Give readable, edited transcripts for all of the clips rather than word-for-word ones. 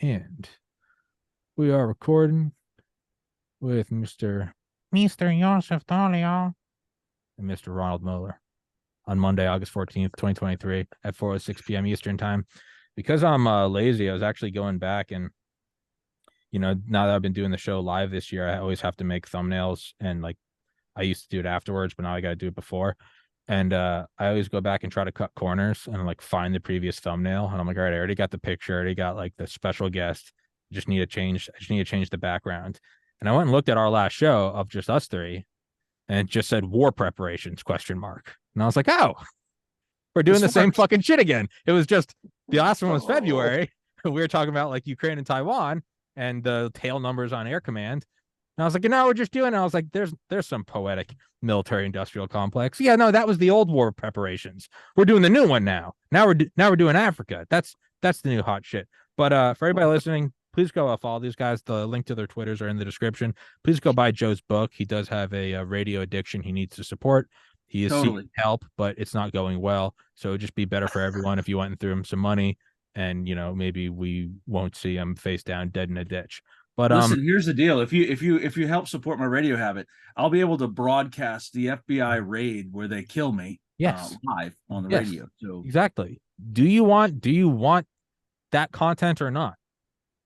And we are recording with Mr. Joseph Dolio and Mr. Ronald Moeller on Monday, August 14th, 2023 at 4:06 p.m. Eastern time. Because I'm lazy, I was actually going back and, now that I've been doing the show live this year, I always have to make thumbnails, and like I used to do it afterwards, but now I got to do it before. And I always go back and try to cut corners and like find the previous thumbnail. And I'm like, all right, I already got the picture, I already got like the special guest. I just need to change the background. And I went and looked at our last show of just us three, and it just said war preparations question mark. And I was like, oh, we're doing the same fucking shit again. It was just the last one was February. We were talking about like Ukraine and Taiwan and the tail numbers on air command. And I was like, we're just doing it. I was like, there's some poetic military industrial complex. Yeah, no, that was the old war preparations. We're doing the new one now. Now we're doing Africa. That's the new hot shit. But for everybody listening, please go follow these guys. The link to their Twitters are in the description. Please go buy Joe's book. He does have a radio addiction he needs to support. He is seeking help, but it's not going well. So it'd just be better for everyone if you went and threw him some money, and maybe we won't see him face down dead in a ditch. But listen, here's the deal. If you help support my radio habit, I'll be able to broadcast the FBI raid where they kill me live on the radio. So exactly. Do you want that content or not?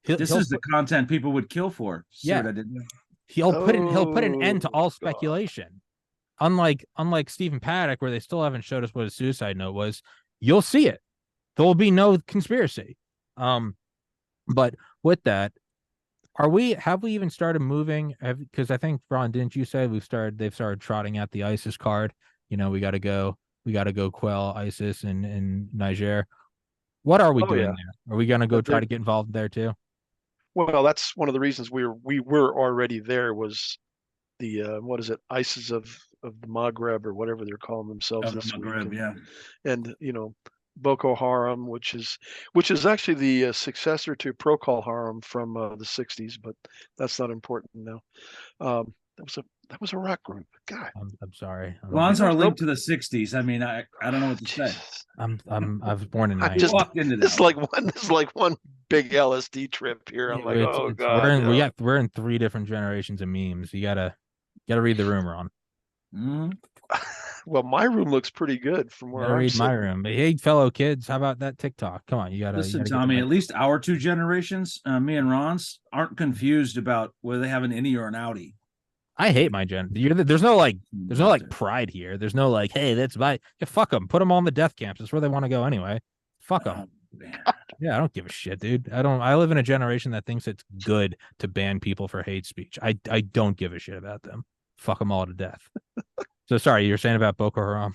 This is the content people would kill for. See what I did there? He'll put an end to all speculation. Unlike Stephen Paddock, where they still haven't showed us what his suicide note was. You'll see it. There will be no conspiracy. But with that, have we even started moving? Because I think, Ron, didn't you say they've started trotting out the ISIS card? We got to go quell ISIS in Niger. What are we doing there? Are we going to go try to get involved there too? Well, that's one of the reasons we were already there, was the what is it, ISIS of the Maghreb, or whatever they're calling themselves this Maghreb, week. Yeah. And Boko Haram, which is actually the successor to Procol Haram from the 60s, but that's not important now. That was a rock group. God, I'm sorry. Ron's our link to the 60s. I mean, I don't know what to say. I was born in 90. This is like one big LSD trip here. I'm like, oh god. We're in three different generations of memes. You gotta read the room, Ron. Mm-hmm. Well, my room looks pretty good from where I'm read my room. But hey, fellow kids, how about that TikTok? Come on, you gotta listen, Tommy. At least our two generations, me and Ron's, aren't confused about whether they have an innie or an outie. I hate my gen. There's no pride here. There's no like, hey, that's my fuck them. Put them on the death camps. That's where they want to go anyway. Fuck them. Yeah, I don't give a shit, dude. I live in a generation that thinks it's good to ban people for hate speech. I don't give a shit about them. Fuck them all to death. So sorry, you're saying about Boko Haram.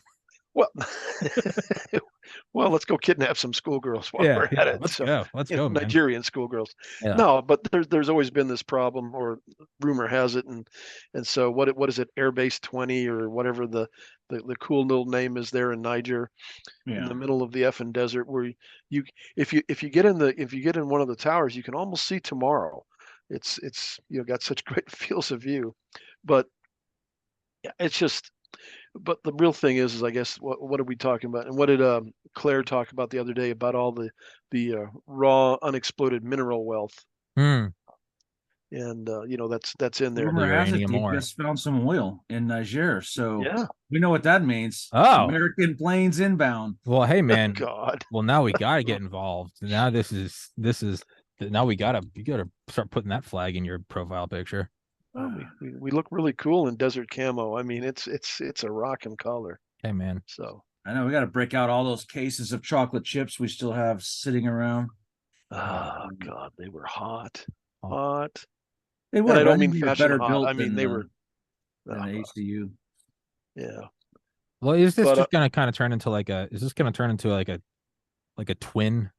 Well, let's go kidnap some schoolgirls while we're at it. Let's go, man. Nigerian schoolgirls. Yeah. No, but there's always been this problem, or rumor has it, and so what is it, Airbase 20 or whatever the cool little name is there in Niger, in the middle of the effing desert, where if you get in one of the towers, you can almost see tomorrow. It's got such great fields of view, but it's just. But the real thing is I guess, what are we talking about? And what did Claire talk about the other day about all the raw unexploded mineral wealth? And that's in there. Rumor has it they just found some oil in Niger, so we know what that means. American planes inbound. Well, hey man, God. Well, now we gotta get involved. Now now we gotta start putting that flag in your profile picture. We look really cool in desert camo. I mean, it's a rockin' color. Hey man. So I know we got to break out all those cases of chocolate chips we still have sitting around. Oh God, they were hot. They were. And I don't mean fashion hot. I mean they were. ACU. Yeah. Well, is this just going to kind of turn into like a? Is this going to turn into like a twin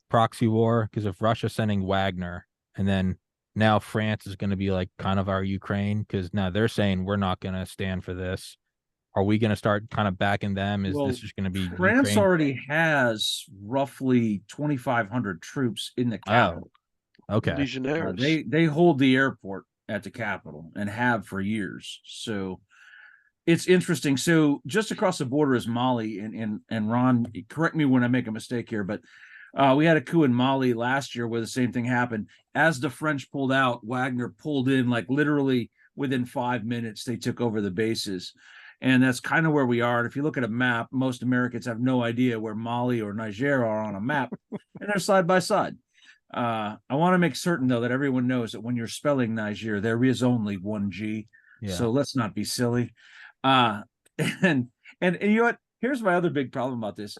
proxy war? Because if Russia's sending Wagner, and then now France is going to be like kind of our Ukraine, because now they're saying we're not going to stand for this. Are we going to start kind of backing them? This just going to be France? Ukraine? Already has roughly 2,500 troops in the capital. Oh, okay. Legionnaires. They hold the airport at the capital and have for years. So it's interesting. So just across the border is Mali, and Ron, correct me when I make a mistake here, but We had a coup in Mali last year where the same thing happened. As the French pulled out, Wagner pulled in, like literally within 5 minutes, they took over the bases. And that's kind of where we are. And if you look at a map, most Americans have no idea where Mali or Niger are on a map, and they're side by side. I want to make certain, though, that everyone knows that when you're spelling Niger, there is only one G. Yeah. So let's not be silly. And you know what? Here's my other big problem about this.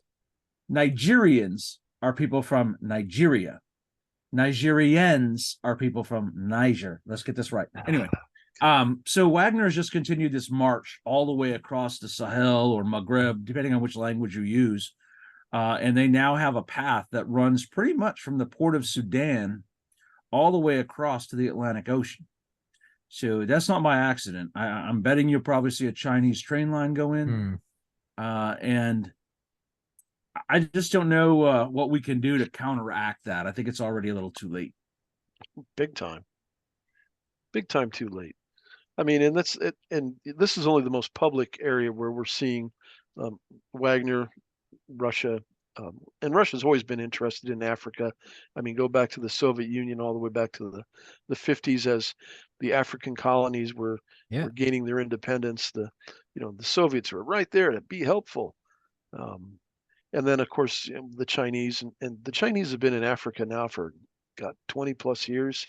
Nigerians are people from Nigeria. Nigerians are people from Niger. Let's get this right. Anyway, so Wagner has just continued this march all the way across the Sahel or Maghreb, depending on which language you use. And they now have a path that runs pretty much from the port of Sudan all the way across to the Atlantic Ocean. So that's not by accident. I'm betting you'll probably see a Chinese train line go in. And I just don't know what we can do to counteract that. I think it's already a little too late. Big time too late. I mean, and this is only the most public area where we're seeing Wagner, Russia, and Russia's always been interested in Africa. I mean, go back to the Soviet Union, all the way back to the 50s, as the African colonies were gaining their independence. The Soviets were right there to be helpful. And then, of course, the Chinese, and the Chinese have been in Africa now for 20 plus years,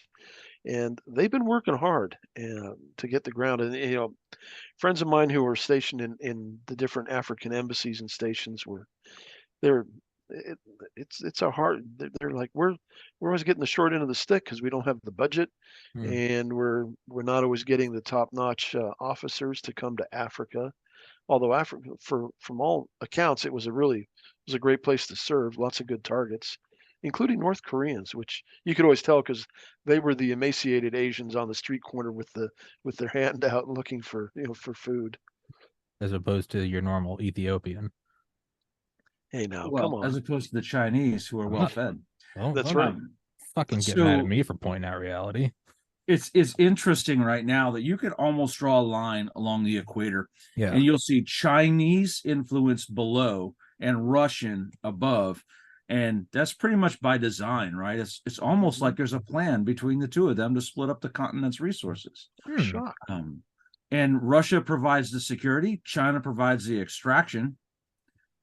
and they've been working hard to get the ground. And friends of mine who were stationed in the different African embassies and stations it's a hard. They're like, we're always getting the short end of the stick because we don't have the budget, and we're not always getting the top notch officers to come to Africa. Although Africa, from all accounts, it was a great place to serve. Lots of good targets, including North Koreans, which you could always tell because they were the emaciated Asians on the street corner with their hand out looking for food, as opposed to your normal Ethiopian. Hey, now come on. As opposed to the Chinese who are well fed. Well, that's right. Fucking get mad at me for pointing out reality. It's interesting right now that you can almost draw a line along the equator, and you'll see Chinese influence below and Russian above, and that's pretty much by design, right? It's almost like there's a plan between the two of them to split up the continent's resources. Shock. And Russia provides the security, China provides the extraction.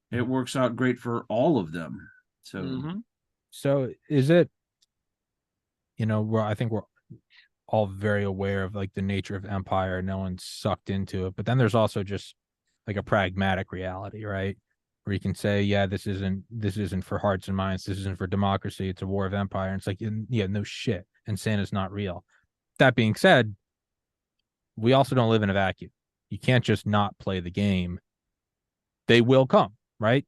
It works out great for all of them. So, so is it? I think we're all very aware of like the nature of empire. No one's sucked into it, but then there's also just like a pragmatic reality, right? Where you can say, this isn't for hearts and minds. This isn't for democracy. It's a war of empire. And it's like, no shit. And Santa's not real. That being said, we also don't live in a vacuum. You can't just not play the game. They will come, right?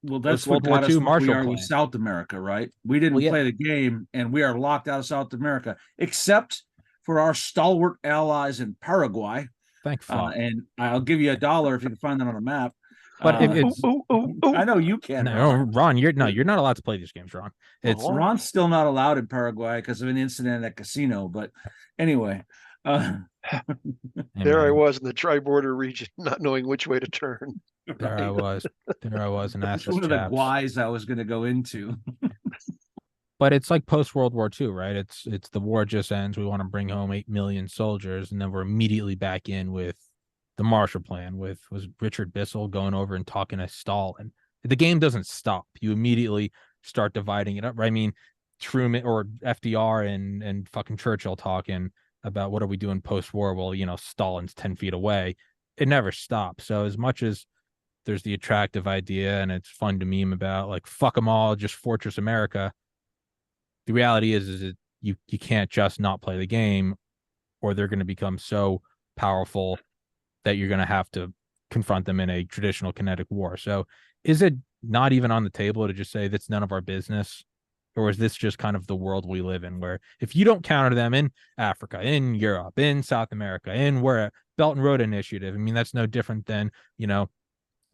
That's World War II Marshall Plan with South America, right? We didn't play the game, and we are locked out of South America, except for our stalwart allies in Paraguay. Thank fuck. And I'll give you $1 if you can find that on a map. But it's, I know you can. No, Ron, you're not allowed to play these games, Ron. Ron's still not allowed in Paraguay because of an incident at a casino. But anyway, there I was in the tri-border region, not knowing which way to turn. There I was, and asked one of the guys I was going to go into. But it's like post World War II, right? It's the war just ends. We want to bring home 8 million soldiers, and then we're immediately back in with the Marshall Plan. Was Richard Bissell going over and talking to Stalin? The game doesn't stop. You immediately start dividing it up, right? I mean, Truman or FDR and fucking Churchill talking about what are we doing post-war? Well, Stalin's 10 feet away. It never stops. So as much as there's the attractive idea and it's fun to meme about, like, fuck them all, just Fortress America, the reality is that you can't just not play the game, or they're going to become so powerful that you're going to have to confront them in a traditional kinetic war. So is it not even on the table to just say that's none of our business? Or is this just kind of the world we live in, where if you don't counter them in Africa, in Europe, in South America, in where Belt and Road Initiative, I mean, that's no different than,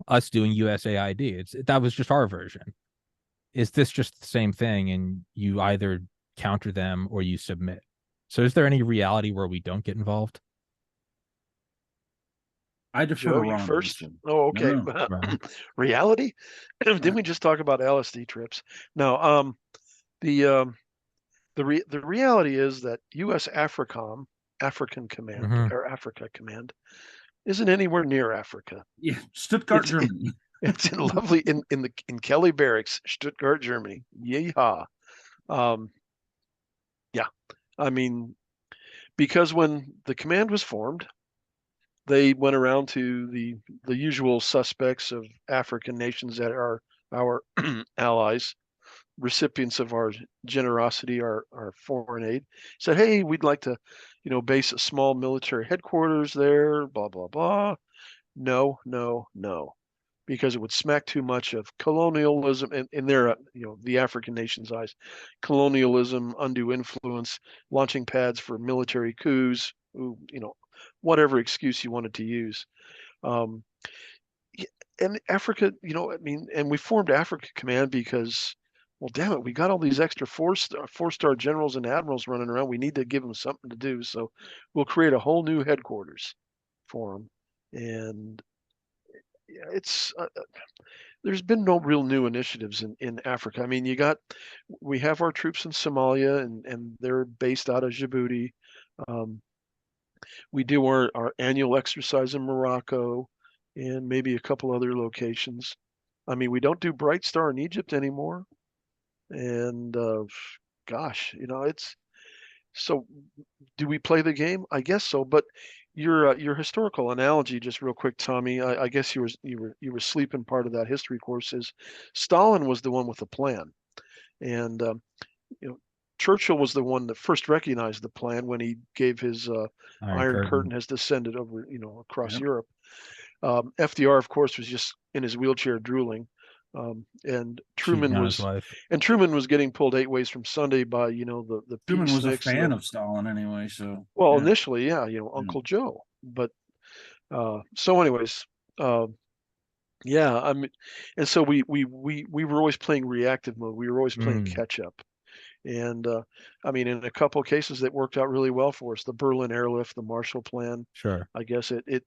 us doing USAID. That was just our version. Is this just the same thing, and you either counter them or you submit? So is there any reality where we don't get involved? I defer to Joe, you Ron on this first. one. Oh, No, okay. no. Right. Reality? Didn't we just talk about LSD trips? No. The the reality is that U.S. AFRICOM, African Command Mhm. or Africa Command, isn't anywhere near Africa. Yeah, Stuttgart, It's Germany. it's in lovely in Kelly Barracks, Stuttgart, Germany. Yeehaw. Yeah. I mean, because when the command was formed, they went around to the usual suspects of African nations that are our allies, recipients of our generosity, our foreign aid, said, hey, we'd like to, base a small military headquarters there, blah, blah, blah. No, no, no, because it would smack too much of colonialism in their, the African nations' eyes, colonialism, undue influence, launching pads for military coups, whatever excuse you wanted to use. Um, and Africa, I mean, and we formed Africa Command because, well, damn it, we got all these extra four-star generals and admirals running around. We need to give them something to do. So we'll create a whole new headquarters for them. And yeah, there's been no real new initiatives in Africa. I mean, we have our troops in Somalia and they're based out of Djibouti. Um, we do our annual exercise in Morocco and maybe a couple other locations. I mean, we don't do Bright Star in Egypt anymore. And gosh, it's so. Do we play the game? I guess so. But your historical analogy, just real quick, Tommy. I guess you were sleeping part of that history course. Is Stalin was the one with the plan, and you know Churchill was the one that first recognized the plan when he gave his Iron Curtain has descended over across Yep. Europe. FDR, of course, was just in his wheelchair drooling, and Cheating on his wife. Truman was getting pulled 8 ways from Sunday by the Truman was a peaceniks. fan of Stalin anyway, so Well, yeah. initially, yeah, Uncle Joe. But so, anyways, yeah, I mean, and so we were always playing reactive mode. We were always playing catch up. And I mean, in a couple of cases that worked out really well for us, the Berlin airlift, the Marshall Plan. Sure. I guess it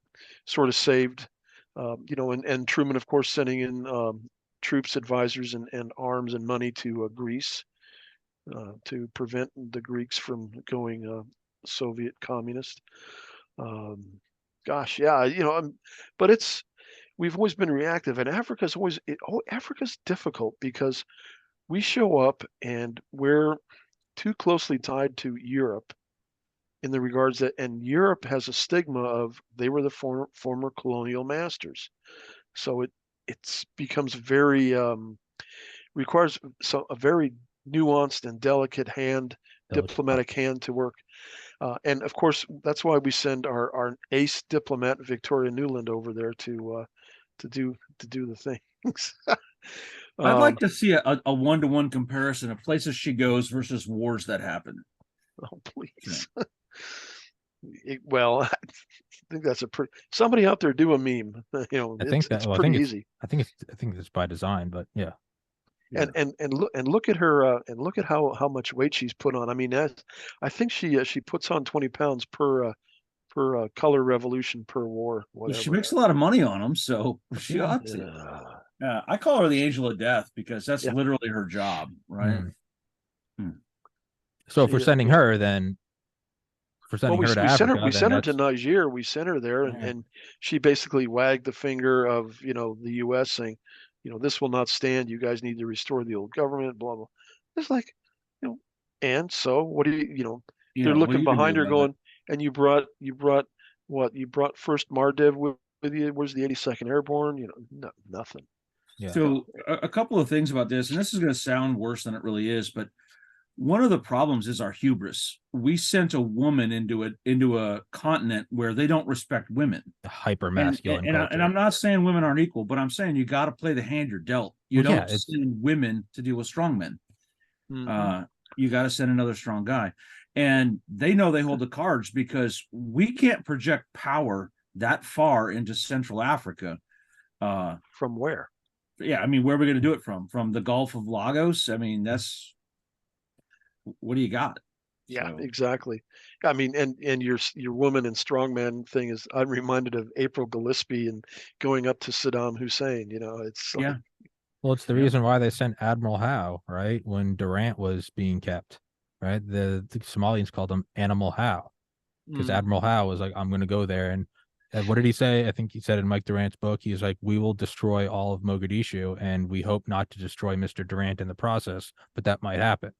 sort of saved, and Truman, of course, sending in troops, advisors, and arms and money to Greece to prevent the Greeks from going Soviet communist. Gosh, yeah, but we've always been reactive, and Africa's difficult because we show up and we're too closely tied to Europe in the regards that, and Europe has a stigma of they were the former colonial masters. So it becomes very requires a very nuanced and delicate diplomatic hand to work. And of course, that's why we send our ace diplomat Victoria Nuland over there to do the things. I'd like to see a one-to-one comparison of places she goes versus wars that happen. Oh, please. Well, I think that's somebody out there do a meme. I think it's pretty easy. I think it's by design, but yeah. And look at her and look at how much weight she's put on. I mean, I think she puts on 20 pounds per color revolution per war. Whatever. Well, she makes a lot of money on them, so she ought to. I call her the angel of death because that's literally her job, right? So if we're sending her, then for sending her to Africa, we sent her to Niger. We sent her there, and she basically wagged the finger of the U.S. saying, this will not stand. You guys need to restore the old government. Blah blah. It's like, and so what do they're looking behind her, going, and you brought what? You brought first Mardev with you. Where's the 82nd Airborne? Nothing. Yeah. So a couple of things about this, and this is going to sound worse than it really is, but one of the problems is our hubris. We sent a woman into a continent where they don't respect women. Hyper masculine culture. And I'm not saying women aren't equal, but I'm saying you got to play the hand you're dealt. You don't send women to deal with strong men. Mm-hmm. You got to send another strong guy. And they know they hold the cards because we can't project power that far into Central Africa. From where? Yeah, I mean, where are we going to do it from? From the Gulf of Lagos? I mean, what do you got? Yeah, So, exactly. I mean, and your woman and strongman thing is, I'm reminded of April Gillespie and going up to Saddam Hussein. It's like, yeah, Well, it's the yeah. reason why they sent Admiral Howe, right? When Durant was being kept, right? The Somalians called him Animal Howe because mm, Admiral Howe was like, I'm going to go there. And what did he say? I think he said in Mike Durant's book, he's like, we will destroy all of Mogadishu and we hope not to destroy Mr. Durant in the process, but that might happen.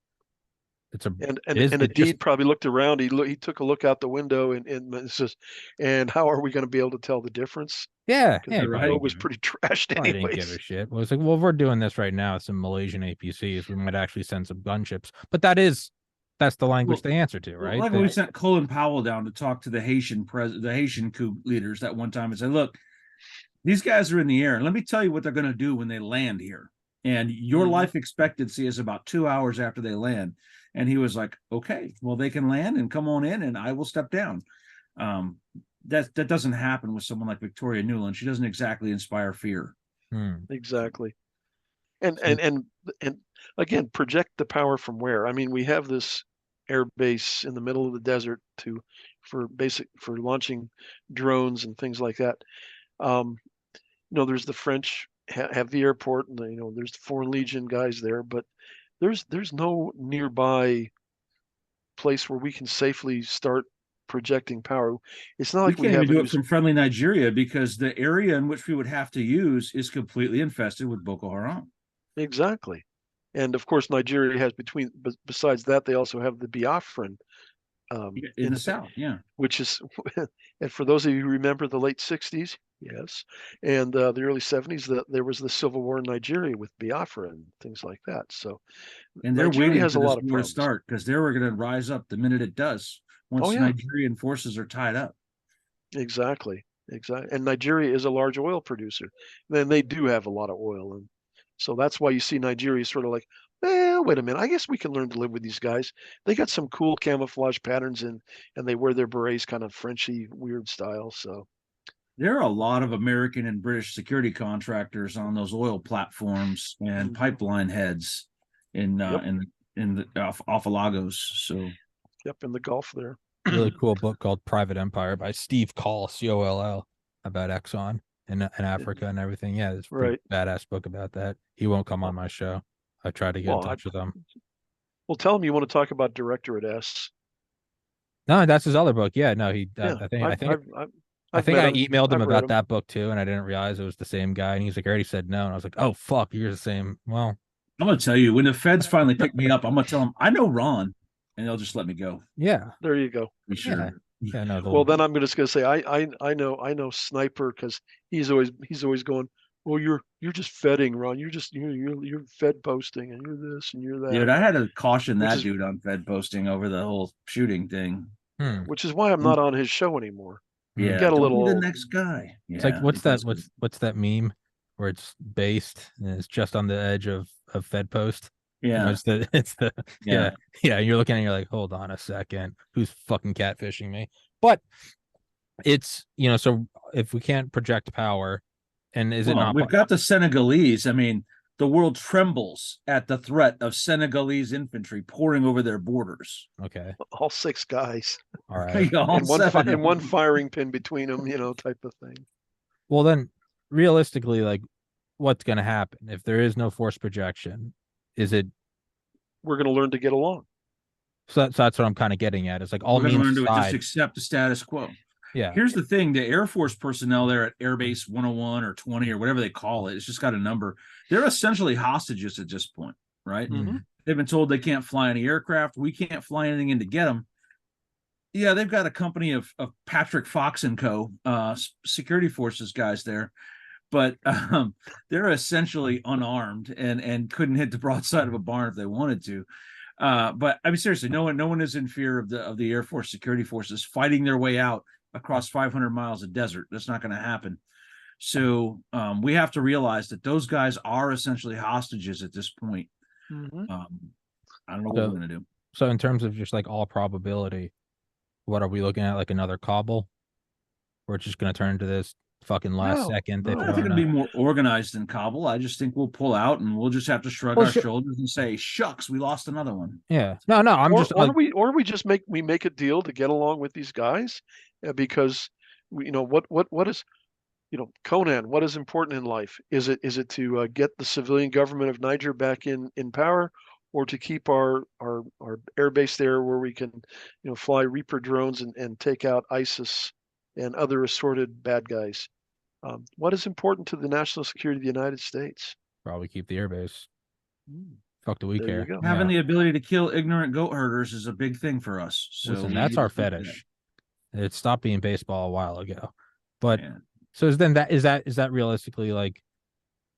It's a, and it and is, and it just, Adid probably looked around. He took a look out the window and it says, and how are we going to be able to tell the difference? yeah, Because yeah, the probably boat didn't was give pretty trashed probably didn't give a anyways. shit. Well, it's like, well, if we're doing this right now with some Malaysian APCs, we might actually send some gunships, but that's the language Well, they answer to, well, right? like when we sent Colin Powell down to talk to the Haitian coup leaders that one time and said, look, these guys are in the air. And let me tell you what they're going to do when they land here. And your Mhm. life expectancy is about 2 hours after they land. And he was like, okay, well, they can land and come on in and I will step down. Um, that doesn't happen with someone like Victoria Nuland. She doesn't exactly inspire fear. Exactly. And So, and again, project the power from where? I mean, we have this air base in the middle of the desert for launching drones and things like that. Um, there's the French have the airport, and there's the Foreign Legion guys there, but there's no nearby place where we can safely start projecting power. It's not We like we can't even have a do new it from friendly Nigeria because the area in which we would have to use is completely infested with Boko Haram. exactly. And of course, Nigeria has besides that, they also have the Biafran In the south, yeah. which is, and for those of you who remember the late 60s, yes, and the early 70s, there was the civil war in Nigeria with Biafra and things like that. So And they're Nigeria waiting has for a this lot of war to problems. start because they were going to rise up the minute it does Oh once yeah, Nigerian forces are tied up. exactly. And Nigeria is a large oil producer. Then they do have a lot of oil, and so that's why you see Nigeria sort of like, well, wait a minute, I guess we can learn to live with these guys. They got some cool camouflage patterns, and they wear their berets kind of Frenchy weird style. So There are a lot of American and British security contractors on those oil platforms and mhm. pipeline heads in Yep, the off of Lagos. So yep, in the Gulf there. really cool book called Private Empire by Steve Coll, Coll, about Exxon and Africa and everything. Yeah, it's a pretty Right. badass book about that. He won't come on Well, my show. I tried to get in well, touch with him. tell him you want to talk about Directorate S. No, that's his other book. Yeah, no, he. Yeah, I think. I I've think. I've I've, I I've think met I him. emailed him I've read about him. that book too, and I didn't realize it was the same guy. And he's like, I already said no, and I was like, oh fuck, you're the same. Well, I'm gonna tell you, when the feds finally pick me up, I'm gonna tell them I know Ron, and they'll just let me go. yeah, There you go. For yeah, sure. yeah. No, Well, they'll. then I'm just gonna say I know Sniper because he's always going. Well, you're just fedding, Ron. You're fed posting, and you're this and you're Dude, that. I had to caution Which that is dude on Fed posting over the whole shooting thing. which is why I'm not on his show anymore. He Hmm. Yeah, got a don't little be the old. next guy. It's like Yeah, what's it that? does get What's that meme where it's based and it's just on the edge of Fed Post? yeah, It's the yeah. yeah yeah. You're looking and you're like, hold on a second, who's fucking catfishing me? But it's so if we can't project power, and is it Well, not? we've got the Senegalese. I mean, the world trembles at the threat of Senegalese infantry pouring over their borders. Okay, All six guys all right. All and one seven of one them. firing pin between them, type of thing. Well, then realistically, like, what's going to happen if there is no force projection? Is it We're going to learn to get along. so that's what I'm kind of getting at. It's like all We're going to memes learn to just aside. accept the status quo. Yeah. Here's the thing: the Air Force personnel there at Airbase 101 or 20 or whatever they call it, it's just got a number. They're essentially hostages at this point, right? Mm-hmm. They've been told they can't fly any aircraft. We can't fly anything in to get them. Yeah, they've got a company of Patrick Fox and Co. Security forces guys there, but they're essentially unarmed and couldn't hit the broadside of a barn if they wanted to. But I mean, seriously, no one is in fear of the Air Force security forces fighting their way out across 500 miles of desert. That's not going to happen. So we have to realize that those guys are essentially hostages at this point. Mm-hmm. I don't know what we're going to do. So in terms of just like all probability, what are we looking at? Like another Kabul? We're just going to turn into this fucking last No, second they no. I throw think in it'll be a. more organized in Kabul. I just think we'll pull out and we'll just have to shrug Well, our sure. shoulders and say, "Shucks, we lost another one." Yeah, no, I'm just or we just make a deal to get along with these guys, because what is, Conan, what is important in life? Is it to get the civilian government of Niger back in power, or to keep our air base there where we can, fly Reaper drones and take out ISIS and other assorted bad guys? What is important to the national security of the United States? probably keep the airbase. Mm, Fuck do we there you care? go. Having Yeah. the ability to kill ignorant goat herders is a big thing for us. So Listen, we that's need to our keep that. fetish. It stopped being baseball a while ago, but Yeah. so is that realistically like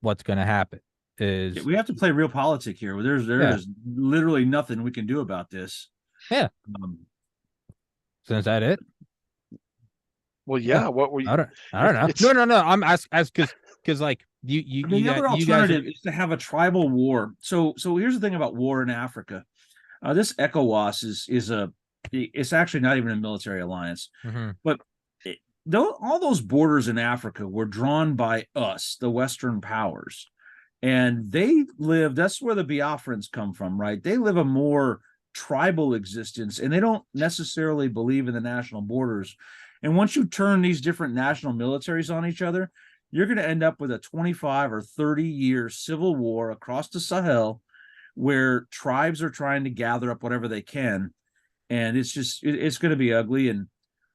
what's going to happen? Is We have to play real politic here. There Yeah. is literally nothing we can do about this. Yeah. Um, So is that it? Well, yeah. What were you? I don't know. It's No. I'm as because like you I mean, the other you guys alternative is to have a tribal war. So here's the thing about war in Africa. This ECOWAS it's actually not even a military alliance, Mhm. but all those borders in Africa were drawn by us, the Western powers, and they live. That's where the Biafrans come from, right? They live a more tribal existence, and they don't necessarily believe in the national borders. And once you turn these different national militaries on each other, you're going to end up with a 25 or 30-year civil war across the Sahel where tribes are trying to gather up whatever they can. And it's going to be ugly. And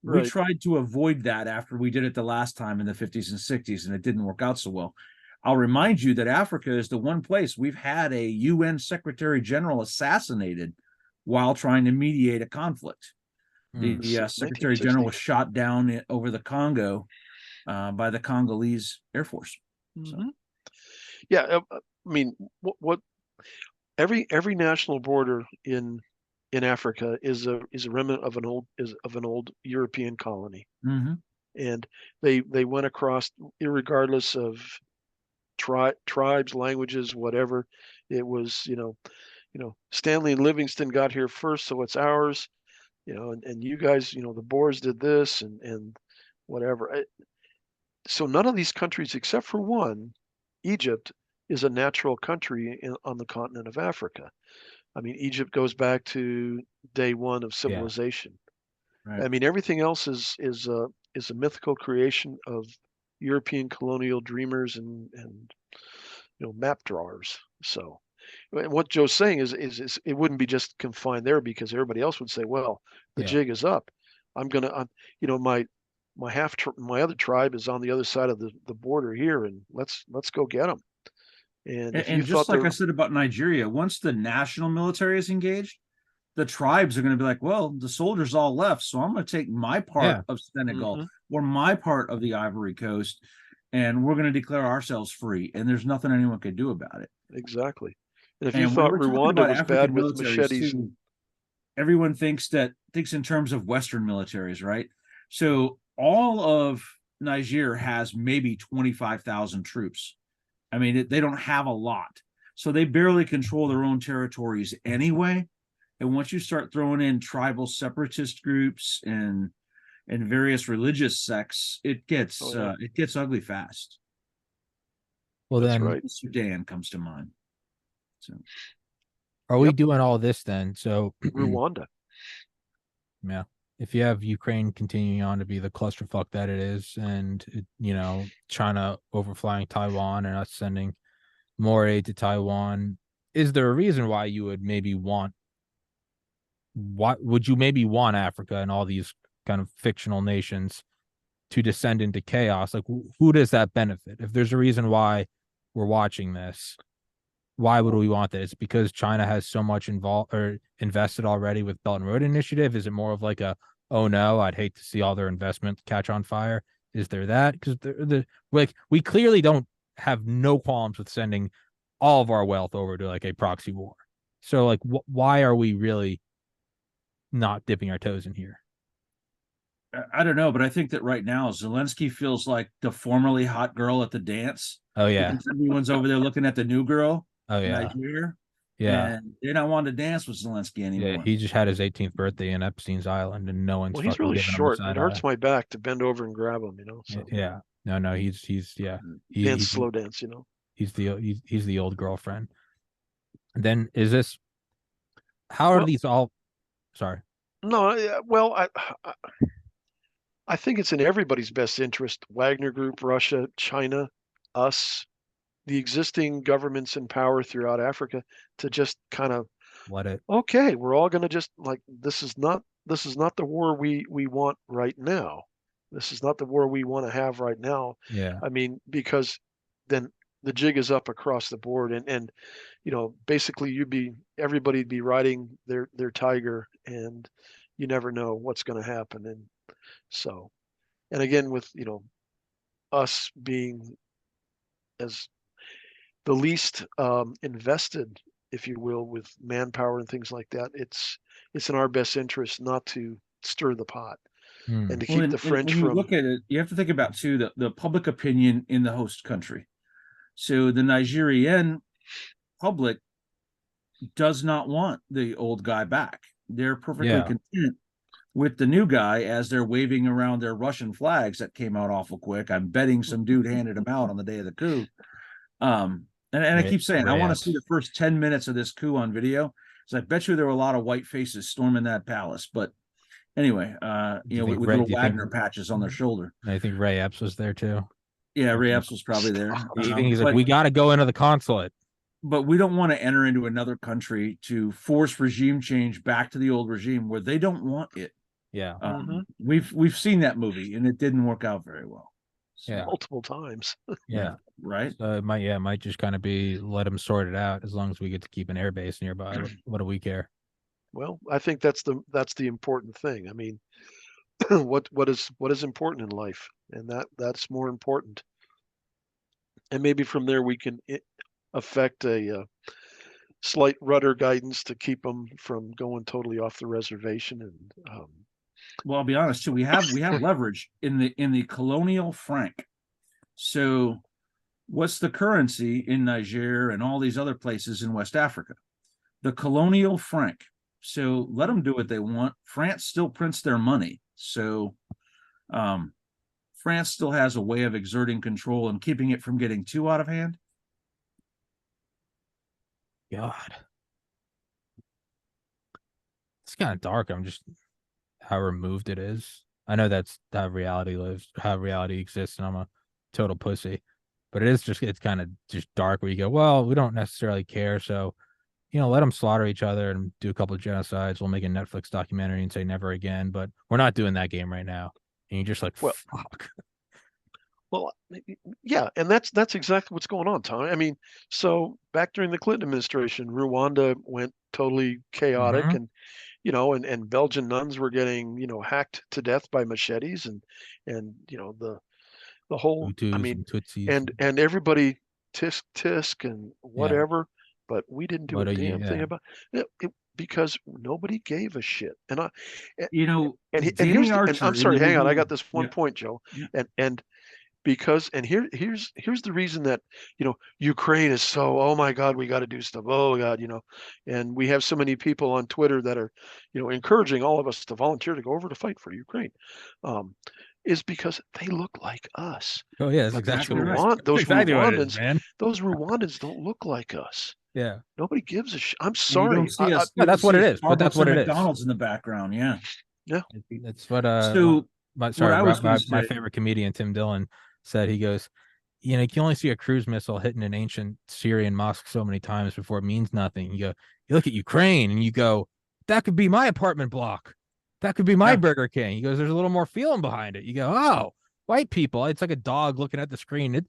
we right. tried to avoid that after we did it the last time in the 50s and 60s, and it didn't work out so well. I'll remind you that Africa is the one place we've had a UN Secretary General assassinated while trying to mediate a conflict. The Secretary General was shot down over the Congo by the Congolese Air Force. So. Mm-hmm. Yeah, I mean, what every national border in Africa is a remnant of an old European colony, mm-hmm. and they went across irregardless of tribes, languages, whatever. It was Stanley and Livingston got here first, so it's ours. And you guys, the Boers did this and whatever. So none of these countries, except for one, Egypt, is a natural country on the continent of Africa. I mean, Egypt goes back to day one of civilization. Right. I mean, everything else is a mythical creation of European colonial dreamers and map drawers. So, and what Joe's saying is it wouldn't be just confined there, because everybody else would say, well, the jig is up. My other tribe is on the other side of the border here, and let's go get them. And just like I said about Nigeria, once the national military is engaged, the tribes are going to be like, well, the soldiers all left, so I'm going to take my part of Senegal or my part of the Ivory Coast, and we're going to declare ourselves free. And there's nothing anyone could do about it. Exactly. And if you thought Rwanda was bad with machetes, everyone thinks in terms of Western militaries, right? So all of Niger has maybe 25,000 troops. I mean, they don't have a lot. So they barely control their own territories anyway. And once you start throwing in tribal separatist groups and various religious sects, it gets ugly fast. Well, that's then right. Sudan comes to mind. So are we doing all this then? So Rwanda. Yeah. If you have Ukraine continuing on to be the clusterfuck that it is, and China overflying Taiwan and us sending more aid to Taiwan, is there a reason why you would maybe want Africa and all these kind of fictional nations to descend into chaos? Like, who does that benefit? If there's a reason why we're watching this, why would we want that? It's because China has so much involved or invested already with Belt and Road Initiative. Is it more of like oh no, I'd hate to see all their investment catch on fire? Is there that? Because we clearly don't have no qualms with sending all of our wealth over to like a proxy war. So like, why are we really not dipping our toes in here? I don't know, but I think that right now Zelensky feels like the formerly hot girl at the dance. Oh yeah, because everyone's over there looking at the new girl. Oh yeah, Nigeria. Yeah, and they don't want to dance with Zelensky anymore. Yeah, he just had his 18th birthday in Epstein's Island, and no one's. Well, he's really short. It hurts my back to bend over and grab him. So. Yeah, No, he's yeah. Dance slow dance, you know. He's the old girlfriend. And then is this? How are these all? Sorry. No, well, I think it's in everybody's best interest. Wagner Group, Russia, China, us, the existing governments in power throughout Africa to just kind of Let it. okay, we're all going to just like this is not the war we want right now. This is not the war we want to have right now. Yeah. I mean, because then the jig is up across the board, and you know, basically everybody'd be riding their tiger, and you never know what's going to happen. And so, and again, with you know, us being as the least invested, if you will, with manpower and things like that, it's in our best interest not to stir the pot and to keep the French when you from. look at it, you have to think about too the public opinion in the host country. So the Nigerian public does not want the old guy back. They're perfectly content with the new guy as they're waving around their Russian flags that came out awful quick. I'm betting some dude handed them out on the day of the coup. And I keep saying, I want to see the first 10 minutes of this coup on video. So I bet you there were a lot of white faces storming that palace. But anyway, you know, with little Wagner patches on their shoulder. I think Ray Epps was there too. Yeah, Ray Epps was probably there. He's like, we got to go into the consulate. But we don't want to enter into another country to force regime change back to the old regime where they don't want it. Yeah. We've seen that movie and it didn't work out very well. So, multiple times. Yeah. Right. So it might just kind of be let them sort it out as long as we get to keep an air base nearby. What do we care? Well, I think that's the important thing. I mean, what is important in life, and that's more important. And maybe from there we can affect a slight rudder guidance to keep them from going totally off the reservation. And well, I'll be honest too. We have leverage in the colonial franc. So, what's the currency in Niger and all these other places in West Africa? The colonial franc. So let them do what they want. France still prints their money. So France still has a way of exerting control and keeping it from getting too out of hand. God. It's kind of dark. I'm just how removed it is. I know that's how reality lives, how reality exists, and I'm a total pussy. But it's kind of just dark where you go, well, we don't necessarily care, so you know, let them slaughter each other and do a couple of genocides. We'll make a Netflix documentary and say never again. But we're not doing that game right now. And you're just like, well, fuck. Well, yeah, and that's exactly what's going on, Tom. I mean, so back during the Clinton administration, Rwanda went totally chaotic, and you know, and Belgian nuns were getting, you know, hacked to death by machetes, and you know the whole, Hutus, I mean, and and everybody tisk and whatever. But we didn't do a damn thing about it, because nobody gave a shit. And you know, and here's and I'm sorry, hang on, I got this one point, Joe, and because here's the reason that, you know, Ukraine is so, oh my God, we got to do stuff, oh God, you know, and we have so many people on Twitter that are, you know, encouraging all of us to volunteer to go over to fight for Ukraine. Is because they look like us. Oh yeah, that's exactly those exactly Rwandans, man. Those Rwandans don't look like us. Yeah. Nobody gives a shit. I'm sorry. You don't see us, that's what it is. But that's what it is. McDonald's in the background. Yeah. Yeah. That's what so my favorite comedian Tim Dillon said. He goes, you know, you can only see a cruise missile hitting an ancient Syrian mosque so many times before it means nothing. You look at Ukraine and you go, that could be my apartment block. That could be my Burger King. He goes, there's a little more feeling behind it. You go, oh, white people. It's like a dog looking at the screen.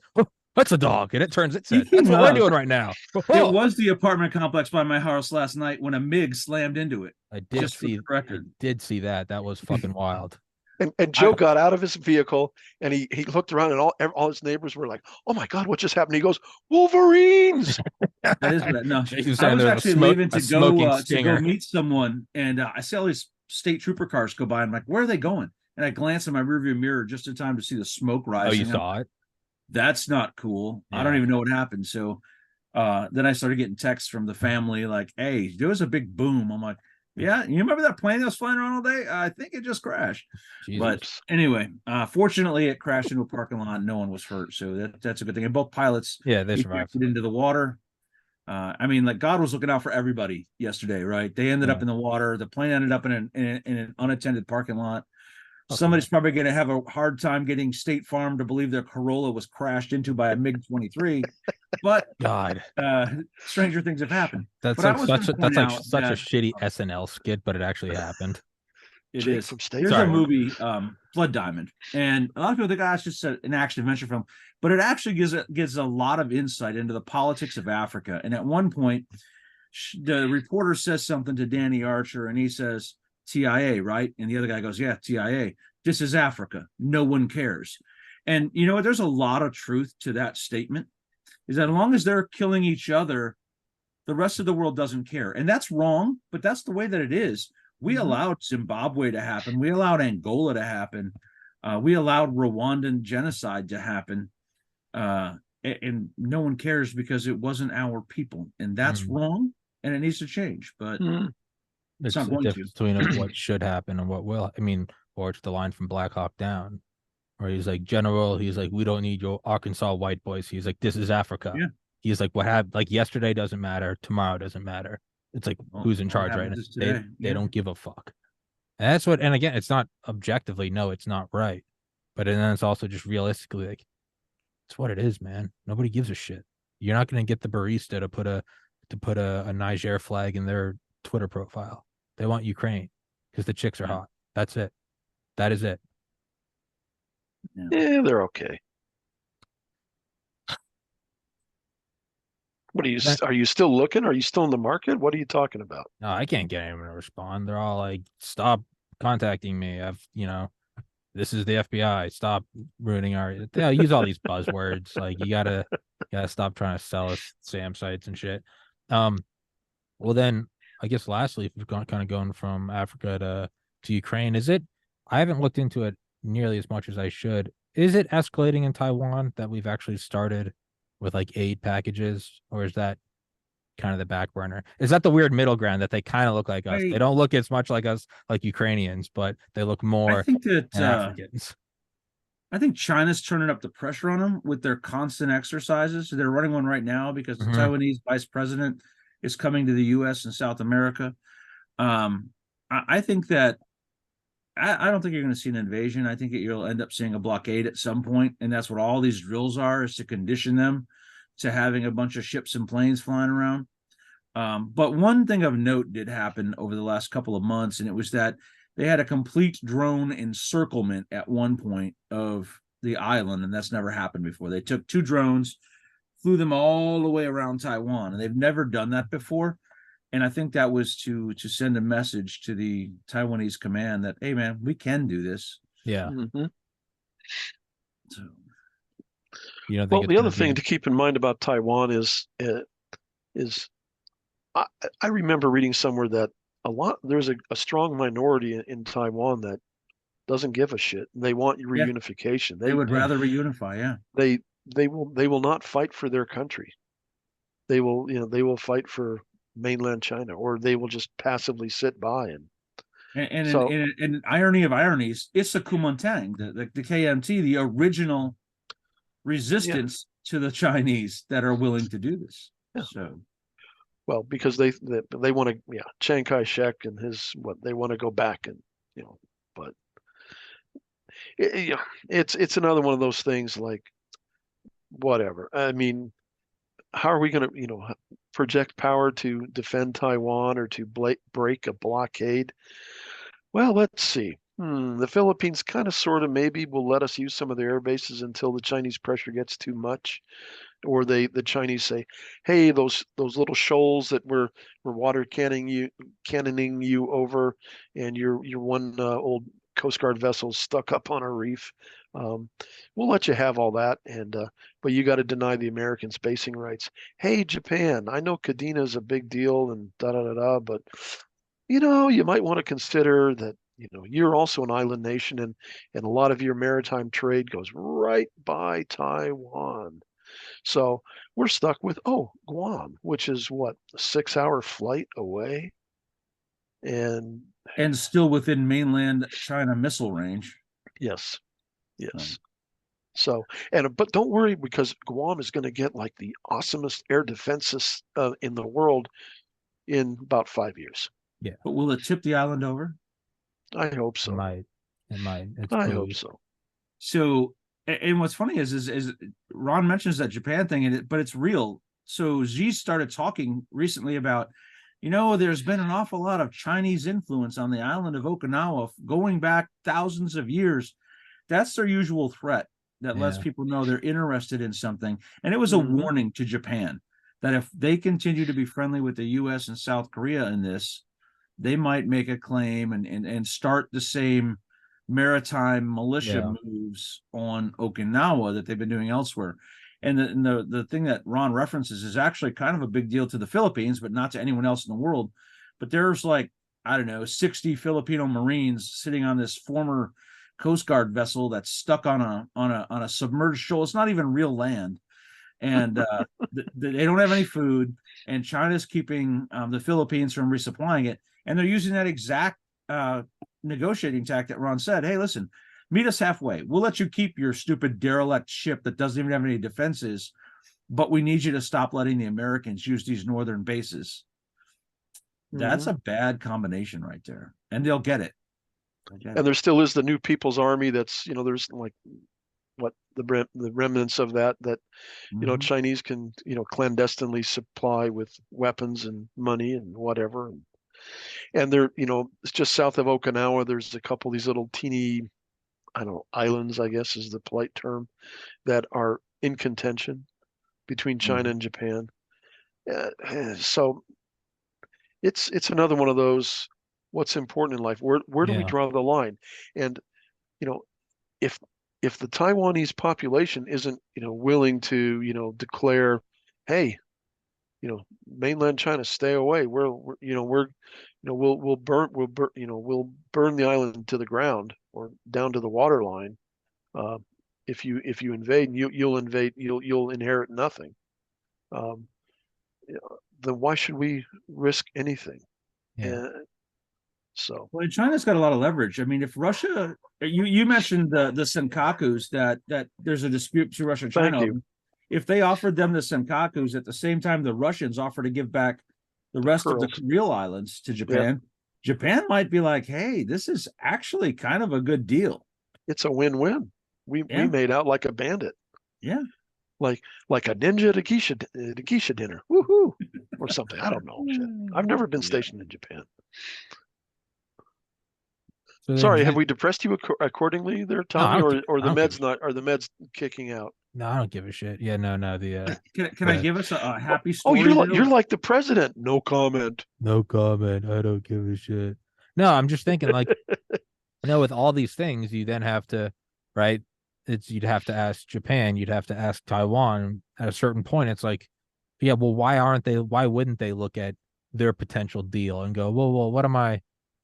That's a dog, and it turns its head. That's what we're doing right now. It was the apartment complex by my house last night when a MiG slammed into it. I did see that. That was fucking wild. And Joe got out of his vehicle and he looked around and all his neighbors were like, "Oh my God, what just happened?" He goes, "Wolverines!" That is what. No, I was actually leaving to go meet someone, and I see all these state trooper cars go by. I'm like, "Where are they going?" And I glance in my rearview mirror just in time to see the smoke rising. Oh, you saw it? That's not cool. Yeah. I don't even know what happened. So then I started getting texts from the family like, "Hey, there was a big boom." I'm like, Yeah, you remember that plane that was flying around all day? I think it just crashed. Jesus. But anyway, fortunately, it crashed into a parking lot. No one was hurt, so that's a good thing. And both pilots Yeah, they survived. ejected into the water. I mean, like God was looking out for everybody yesterday, right? They ended up in the water. The plane ended up in an unattended parking lot. Somebody's probably going to have a hard time getting State Farm to believe their Corolla was crashed into by a MiG-23. But God, stranger things have happened. that's but like such a shitty SNL skit, but it actually happened. It Jake is. from State There's Farm. a movie, Blood Diamond, and a lot of people think it's just an action adventure film, but it actually gives a lot of insight into the politics of Africa. And at one point, the reporter says something to Danny Archer, and he says TIA, right? And the other guy goes, "Yeah, TIA. This is Africa. No one cares." And you know what? There's a lot of truth to that statement. Is that as long as they're killing each other, the rest of the world doesn't care, and that's wrong. But that's the way that it is. We allowed Zimbabwe to happen. We allowed Angola to happen. We allowed Rwandan genocide to happen. And no one cares because it wasn't our people. And that's wrong. And it needs to change. But it's not going the difference between what should happen and what will. I mean, or it's the line from Black Hawk Down, where he's like, General, he's like, we don't need your Arkansas white boys. He's like, this is Africa. Yeah. He's like, what happened? Like yesterday doesn't matter. Tomorrow doesn't matter. It's like, who's in charge right now? They don't give a fuck. And that's what, and again, it's not objectively, no, it's not right. But then it's also just realistically like, it's what it is, man. Nobody gives a shit. You're not going to get the barista to put a Niger flag in their Twitter profile. They want Ukraine because the chicks are hot. That's it. That is it. Yeah, they're okay. What are you still looking? Are you still in the market? What are you talking about? No, I can't get anyone to respond. They're all like, stop contacting me. This is the FBI. Stop ruining they'll use all these buzzwords. Like you gotta stop trying to sell us SAM sites and shit. Well then I guess lastly, if we've kind of going from Africa to Ukraine, I haven't looked into it nearly as much as I should. Is it escalating in Taiwan that we've actually started with like aid packages, or is that kind of the back burner? Is that the weird middle ground that they kind of look like us? They don't look as much like us, like Ukrainians, but they look more Africans. I think China's turning up the pressure on them with their constant exercises. They're running one right now because the Taiwanese vice president is coming to the U.S. and South America. I think that I don't think you're going to see an invasion. I think you'll end up seeing a blockade at some point, and that's what all these drills are, is to condition them to having a bunch of ships and planes flying around. But one thing of note did happen over the last couple of months, and it was that they had a complete drone encirclement at one point of the island, and that's never happened before. They took 2 drones, flew them all the way around Taiwan, and they've never done that before. And I think that was to send a message to the Taiwanese command that, hey, man, we can do this. Yeah. So, well, the other thing to keep in mind about Taiwan is I remember reading somewhere that there's a strong minority in Taiwan that doesn't give a shit. They want reunification. They would rather reunify. Yeah. They will not fight for their country. They will fight for mainland China, or they will just passively sit by and irony of ironies, it's the Kuomintang, the KMT, the original resistance to the Chinese that are willing to do this. So, well, because they want to, Chiang Kai-shek and they want to go back, and but it's another one of those things, like, whatever. I mean, how are we going to project power to defend Taiwan or to break a blockade? Well, let's see. The Philippines kind of sort of maybe will let us use some of their air bases until the Chinese pressure gets too much, or the Chinese say, hey, those little shoals that we're water cannoning you over, and your one old Coast Guard vessel stuck up on a reef. We'll let you have all that, but you got to deny the Americans basing rights. Hey, Japan, I know Kadena is a big deal and but you might want to consider that you're also an island nation, and a lot of your maritime trade goes right by Taiwan. So we're stuck with Guam, which is what, a 6-hour flight away. and still within mainland China missile range. yes. So, but don't worry, because Guam is going to get like the awesomest air defenses in the world in about 5 years. Yeah. But will it tip the island over? I hope so. It might. I hope so. So, and what's funny is Ron mentions that Japan thing, but it's real. So Xi started talking recently about, there's been an awful lot of Chinese influence on the island of Okinawa going back thousands of years. That's their usual threat that lets people know they're interested in something. And it was a warning to Japan that if they continue to be friendly with the U.S. and South Korea in this, they might make a claim and start the same maritime militia moves on Okinawa that they've been doing elsewhere. And the thing that Ron references is actually kind of a big deal to the Philippines, but not to anyone else in the world. But there's 60 Filipino Marines sitting on this former Coast Guard vessel that's stuck on a submerged shoal. It's not even real land, and they don't have any food. And China's keeping the Philippines from resupplying it, and they're using that exact negotiating tact that Ron said. Hey, listen, meet us halfway. We'll let you keep your stupid derelict ship that doesn't even have any defenses, but we need you to stop letting the Americans use these northern bases. That's a bad combination right there, and they'll get it. And there still is the New People's Army. That's there's like the remnants of that Chinese can clandestinely supply with weapons and money and whatever. And they're it's just south of Okinawa. There's a couple of these little teeny, I don't know, islands, I guess is the polite term, that are in contention between China and Japan. So it's another one of those. What's important in life? Where do we draw the line? And if the Taiwanese population isn't willing to declare, hey, mainland China, stay away. We'll burn the island to the ground or down to the water line. If you invade, you'll inherit nothing. Then why should we risk anything? So, well, China's got a lot of leverage. I mean, if Russia, you mentioned the Senkakus that there's a dispute between Russia and China. Thank you. If they offered them the Senkakus at the same time the Russians offer to give back the rest of the real islands to Japan, Japan might be like, hey, this is actually kind of a good deal. It's a win-win. We made out like a bandit. Yeah. Like a ninja at a geisha dinner. Woohoo! Or something. I don't know. Shit. I've never been stationed in Japan. So sorry, have we depressed you accordingly there, Tommy, or the meds are the meds kicking out? No, I don't give a shit. Yeah, no. Can I give us a happy story? Oh, you're like the president. No comment. No comment. I don't give a shit. No, I'm just thinking with all these things, you then have to, right? You'd have to ask Japan, you'd have to ask Taiwan. At a certain point, it's like, yeah, well, why wouldn't they look at their potential deal and go, well, what am I?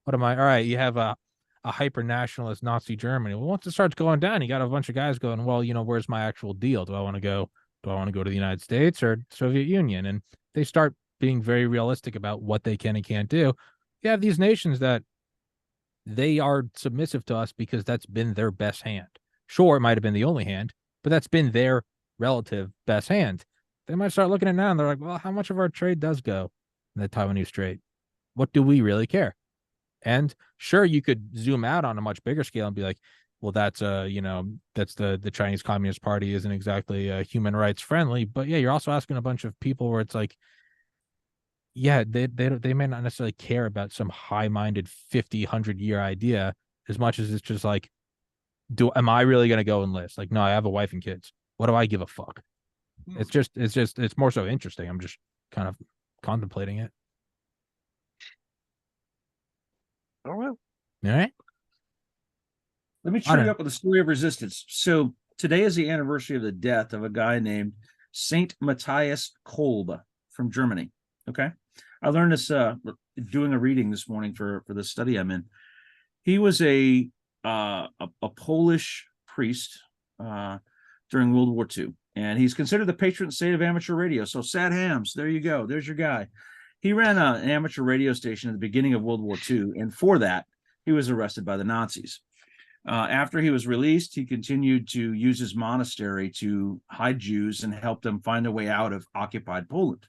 All right, you have a hyper-nationalist Nazi Germany. Well, once it starts going down, you got a bunch of guys going, well, where's my actual deal? Do I want to go to the United States or Soviet Union? And they start being very realistic about what they can and can't do. You have these nations that they are submissive to us because that's been their best hand. Sure, it might have been the only hand, but that's been their relative best hand. They might start looking at it now and they're like, well, how much of our trade does go in the Taiwanese Strait? What do we really care? And sure, you could zoom out on a much bigger scale and be like, well, that's that's the Chinese Communist Party isn't exactly human rights friendly. But yeah, you're also asking a bunch of people where it's like, yeah, they may not necessarily care about some high-minded 50, 100-year idea as much as it's just like, am I really going to go enlist? Like, no, I have a wife and kids. What do I give a fuck? It's more so interesting. I'm just kind of contemplating it. All right. All right. Let me cheer you up with a story of resistance. So today is the anniversary of the death of a guy named Saint Matthias Kolbe from Germany. Okay. I learned this doing a reading this morning for the study I'm in. He was a Polish priest during World War II, and he's considered the patron saint of amateur radio. So sad hams, there you go. There's your guy. He ran an amateur radio station at the beginning of World War II, and for that, he was arrested by the Nazis. After he was released, he continued to use his monastery to hide Jews and help them find their way out of occupied Poland.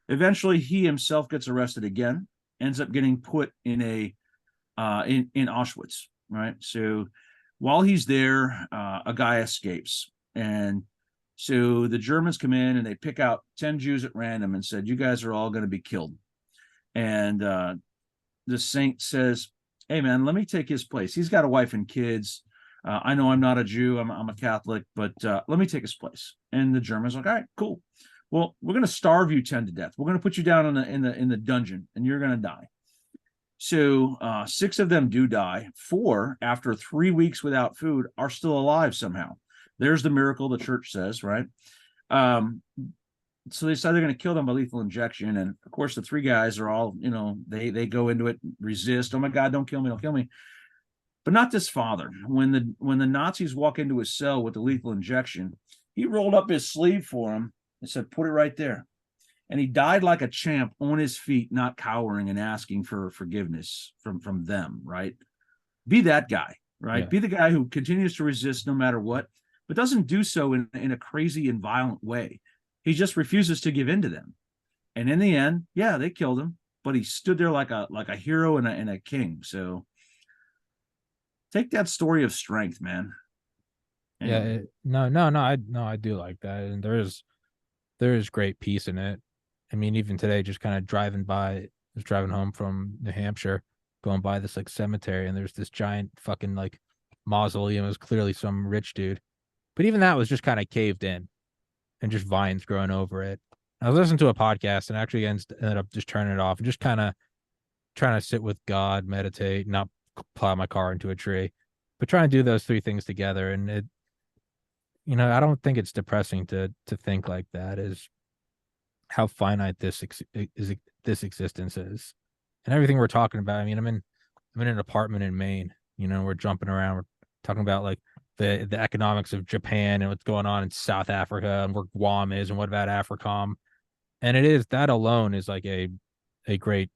Eventually, he himself gets arrested again, ends up getting put in in Auschwitz. Right. So while he's there, a guy escapes, and so the Germans come in and they pick out 10 Jews at random and said, "You guys are all going to be killed." And the saint says, "Hey, man, let me take his place. He's got a wife and kids. I know I'm not a Jew. I'm a Catholic, but let me take his place." And the Germans are like, "All right, cool. Well, we're going to starve you 10 to death. We're going to put you down in the dungeon, and you're going to die." So 6 of them do die. 4, after 3 weeks without food, are still alive somehow. There's the miracle, the church says, right? So they decide they're going to kill them by lethal injection. And of course, the 3 guys are all, they go into it, resist. "Oh my God, don't kill me, don't kill me." But not this father. When the Nazis walk into his cell with the lethal injection, he rolled up his sleeve for him and said, "Put it right there." And he died like a champ on his feet, not cowering and asking for forgiveness from them, right? Be that guy, right? Yeah. Be the guy who continues to resist no matter what, but doesn't do so in a crazy and violent way. He just refuses to give in to them. And in the end, yeah, they killed him, but he stood there like a hero and a king. So take that story of strength, man. Yeah, I do like that, and there is great peace in it. I mean, even today, just kind of was driving home from New Hampshire, going by this like cemetery, and there's this giant fucking like mausoleum. It was clearly some rich dude, but even that was just kind of caved in, and just vines growing over it. I was listening to a podcast and actually ended up just turning it off and just kind of trying to sit with God, meditate, not plow my car into a tree, but try and do those 3 things together. And I don't think it's depressing to think like that, is how finite this existence is, and everything we're talking about. I mean, I'm in an apartment in Maine. We're jumping around. We're talking about like the economics of Japan and what's going on in South Africa and where Guam is and what about AFRICOM. And that alone is like a great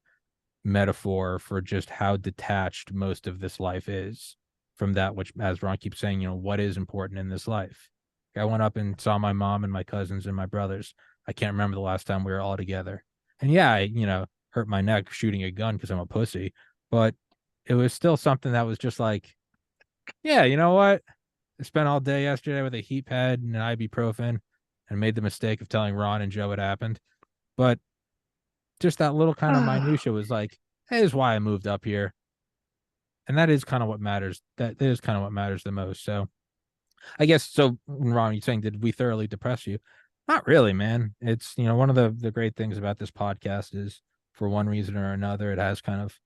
metaphor for just how detached most of this life is from that which, as Ron keeps saying, what is important in this life. I went up and saw my mom and my cousins and my brothers. I can't remember the last time we were all together. And yeah, I, hurt my neck shooting a gun because I'm a pussy, but it was still something that was just like, yeah, you know what? I spent all day yesterday with a heat pad and an ibuprofen and made the mistake of telling Ron and Joe what happened. But just that little kind of minutia was like, hey, this is why I moved up here. And that is kind of what matters. That is kind of what matters the most. So I guess, so Ron, you're saying, did we thoroughly depress you? Not really, man. It's, one of the great things about this podcast is, for one reason or another, it has kind of,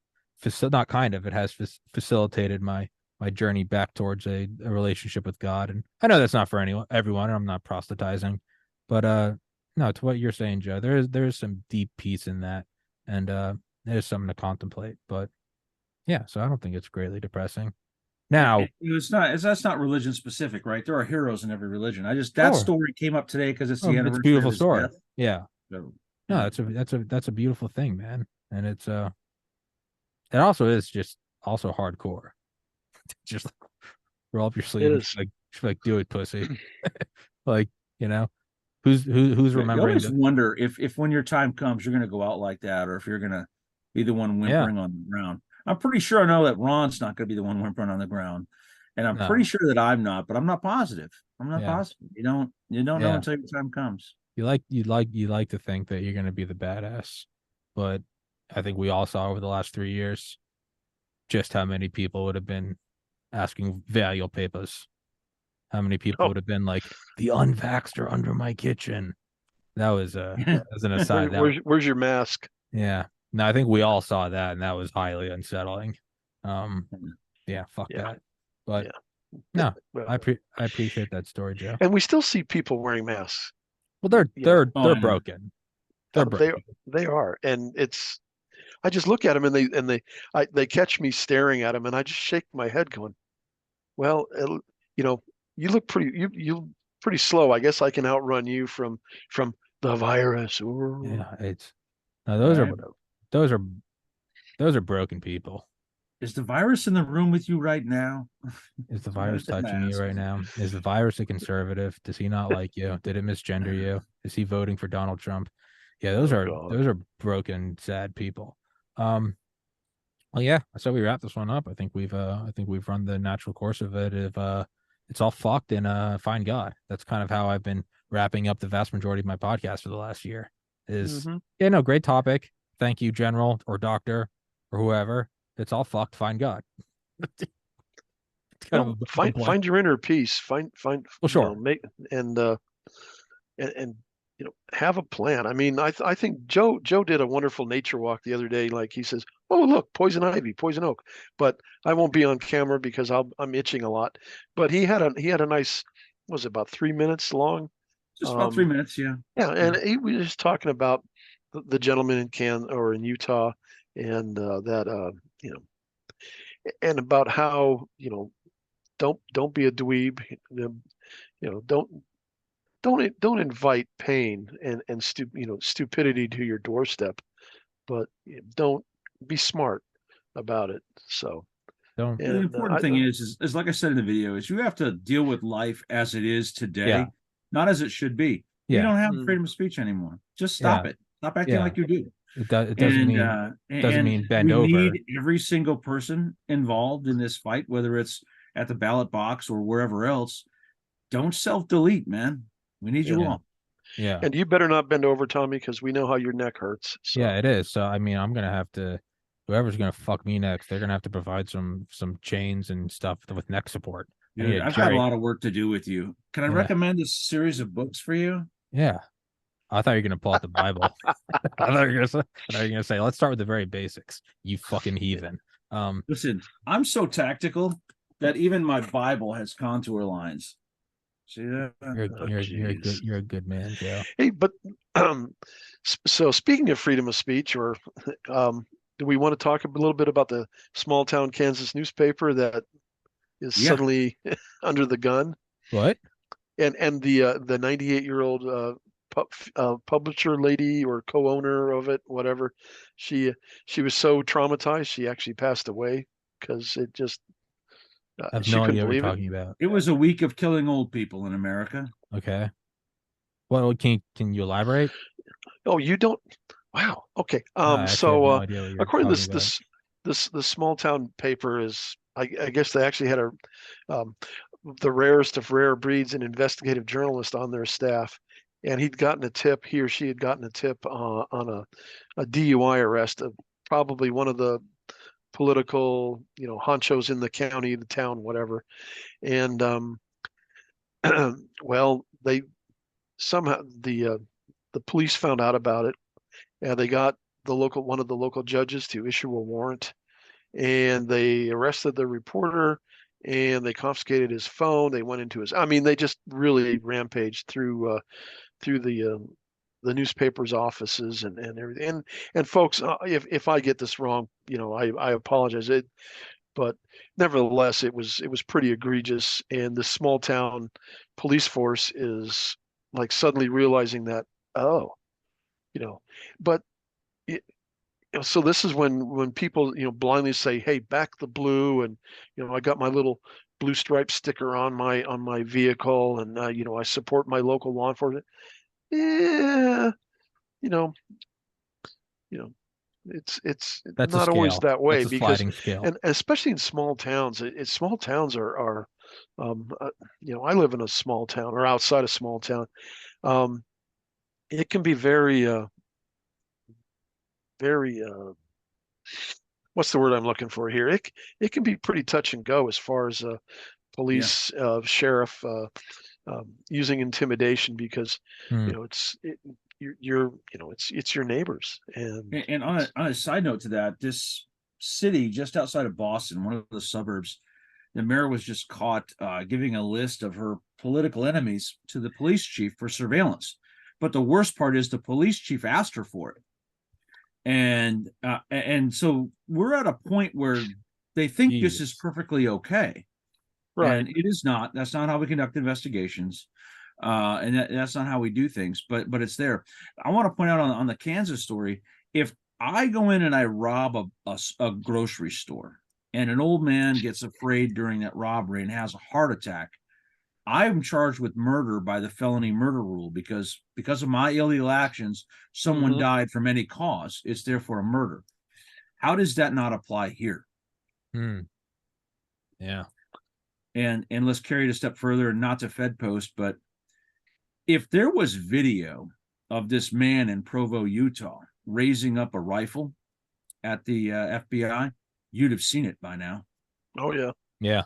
it has facilitated my journey back towards a relationship with God. And I know that's not for everyone. I'm not proselytizing, but no, to what you're saying, Joe, there is some deep peace in that, and there's something to contemplate. But yeah, so I don't think it's greatly depressing. Now, that's not religion specific, right? There are heroes in every religion. That story came up today because it's the anniversary. It's a beautiful of his story. death. Yeah. So, no, that's a beautiful thing, man. And it's it also is just also hardcore. Just like, roll up your sleeve, like do it, pussy. Like, who's remembering? You always wonder if when your time comes, you're gonna go out like that, or if you're gonna be the one whimpering on the ground. I'm pretty sure I know that Ron's not going to be the one whimpering on the ground, and I'm pretty sure that I'm not, but I'm not positive. I'm not positive. You don't know until your time comes. You like to think that you're going to be the badass, but I think we all saw over the last 3 years just how many people would have been asking value papers. How many people would have been like, the unvaxxed are under my kitchen. That was as an aside. Where's your mask? Yeah. No, I think we all saw that, and that was highly unsettling. Yeah, fuck that. But no, I appreciate that story, Joe. And we still see people wearing masks. Well, they're broken. They're broken. They are, and I just look at them and they catch me staring at them, and I just shake my head, going, well, you look you pretty slow. I guess I can outrun you from the virus. Ooh. Yeah, Now Right? those are those are broken people. Is the virus in the room with you right now? Is the That's what I virus just touching you asked. right now? Is the virus a conservative? Does he not like you? Did it misgender you? Is he voting for Donald Trump? Yeah, Oh God. those are broken, sad people. Um, well, yeah. So we wrap this one up. I think we've run the natural course of it. If it's all fucked and find God. That's kind of how I've been wrapping up the vast majority of my podcast for the last year. Is Mm-hmm. yeah, no, great topic. Thank you, General or Doctor or whoever. It's all fucked. Find God. It's kind of Well, a blank. find your inner peace. Well, sure. Make and and have a plan. I mean, I think Joe did a wonderful nature walk the other day. Like he says, "Oh, look, poison ivy, poison oak," but I won't be on camera because I'm itching a lot. But he had a nice, what was it, about 3 minutes long? Just about 3 minutes, yeah. Yeah, and he was just talking about the gentleman in Utah, and that and about how don't be a dweeb, don't invite pain and stupidity to your doorstep, but don't be smart about it. So, Don't. The and important thing is like I said in the video, is you have to deal with life as it is Yeah. today, not as it should be. You Yeah. don't have freedom of speech anymore. Just stop Yeah. it. Stop acting Yeah. like you do. It doesn't And mean bend we over. need every single person involved in this fight, whether it's at the ballot box or wherever else. Don't self-delete, man. We need you yeah, Yeah. all. Yeah. and you better not bend over, Tommy, because we know how your neck hurts. Yeah, So, it is. So I mean, I'm gonna have to whoever's gonna fuck me next, they're gonna have to provide some chains and stuff with neck support. I need Dude, a I've got a Jerry. lot of work to do with you. Can I Yeah. recommend a series of books for you? Yeah. I thought you were gonna pull out the Bible. I thought you were gonna say, let's start with the very basics, you fucking heathen. Listen, I'm so tactical that even my Bible has contour lines. See that? oh, geez. You're a good man, Joe. Hey, but so speaking of freedom of speech, or do we want to talk a little bit about the small town Kansas newspaper that is Yeah. suddenly under the gun, What? and the 98-year-old publisher lady or co-owner of it, whatever, she was so traumatized she actually passed away because it just I have she no couldn't idea what you're believe it. talking about. It was a week of killing old people in America. Okay. Well, can you elaborate? Oh, you don't? Wow. Okay. No, I actually have no idea what you're According to talking about. this small town paper is, I guess they actually had um, the rarest of rare breeds, an investigative journalist on their staff, and he or she had gotten a tip on a DUI arrest of probably one of the political, honchos in the county, the town, whatever. And well, they somehow the police found out about it, and they got one of the local judges to issue a warrant, and they arrested the reporter, and they confiscated his phone. They went into his, I mean, they just really rampaged through the newspaper's offices and everything. And folks, if I get this wrong, I apologize. But nevertheless, it was pretty egregious. And the small town police force is like suddenly realizing that, oh, but it, so this is when people blindly say, hey, back the blue, and I got my little blue stripe sticker on my vehicle, and I support my local law enforcement. Yeah, you know you know it's That's a not always scale. that way, That's a because, sliding scale. and especially in small towns, small towns are I live in a small town, or outside a small town. um it can be very what's the word I'm looking for here? It can be pretty touch and go as far as Yeah. police, sheriff, using intimidation, because Hmm. it's your neighbors. And And on a side note to that, this city just outside of Boston, one of the suburbs, the mayor was just caught giving a list of her political enemies to the police chief for surveillance. But the worst part is the police chief asked her for it. And so we're at a point where they think this is Jesus. perfectly okay. right. And it is not. That's not how we conduct investigations. And that's not how we do things, but it's there. I want to point out on the Kansas story, if I go in and I rob a grocery store and an old man gets afraid during that robbery and has a heart attack, I'm charged with murder by the felony murder rule because of my illegal actions, someone died from any cause. It's therefore a murder. How does that not apply here? Yeah. And let's carry it a step further, and not to Fed Post, but if there was video of this man in Provo, Utah, raising up a rifle at the FBI, you'd have seen it by now. Oh yeah. Yeah.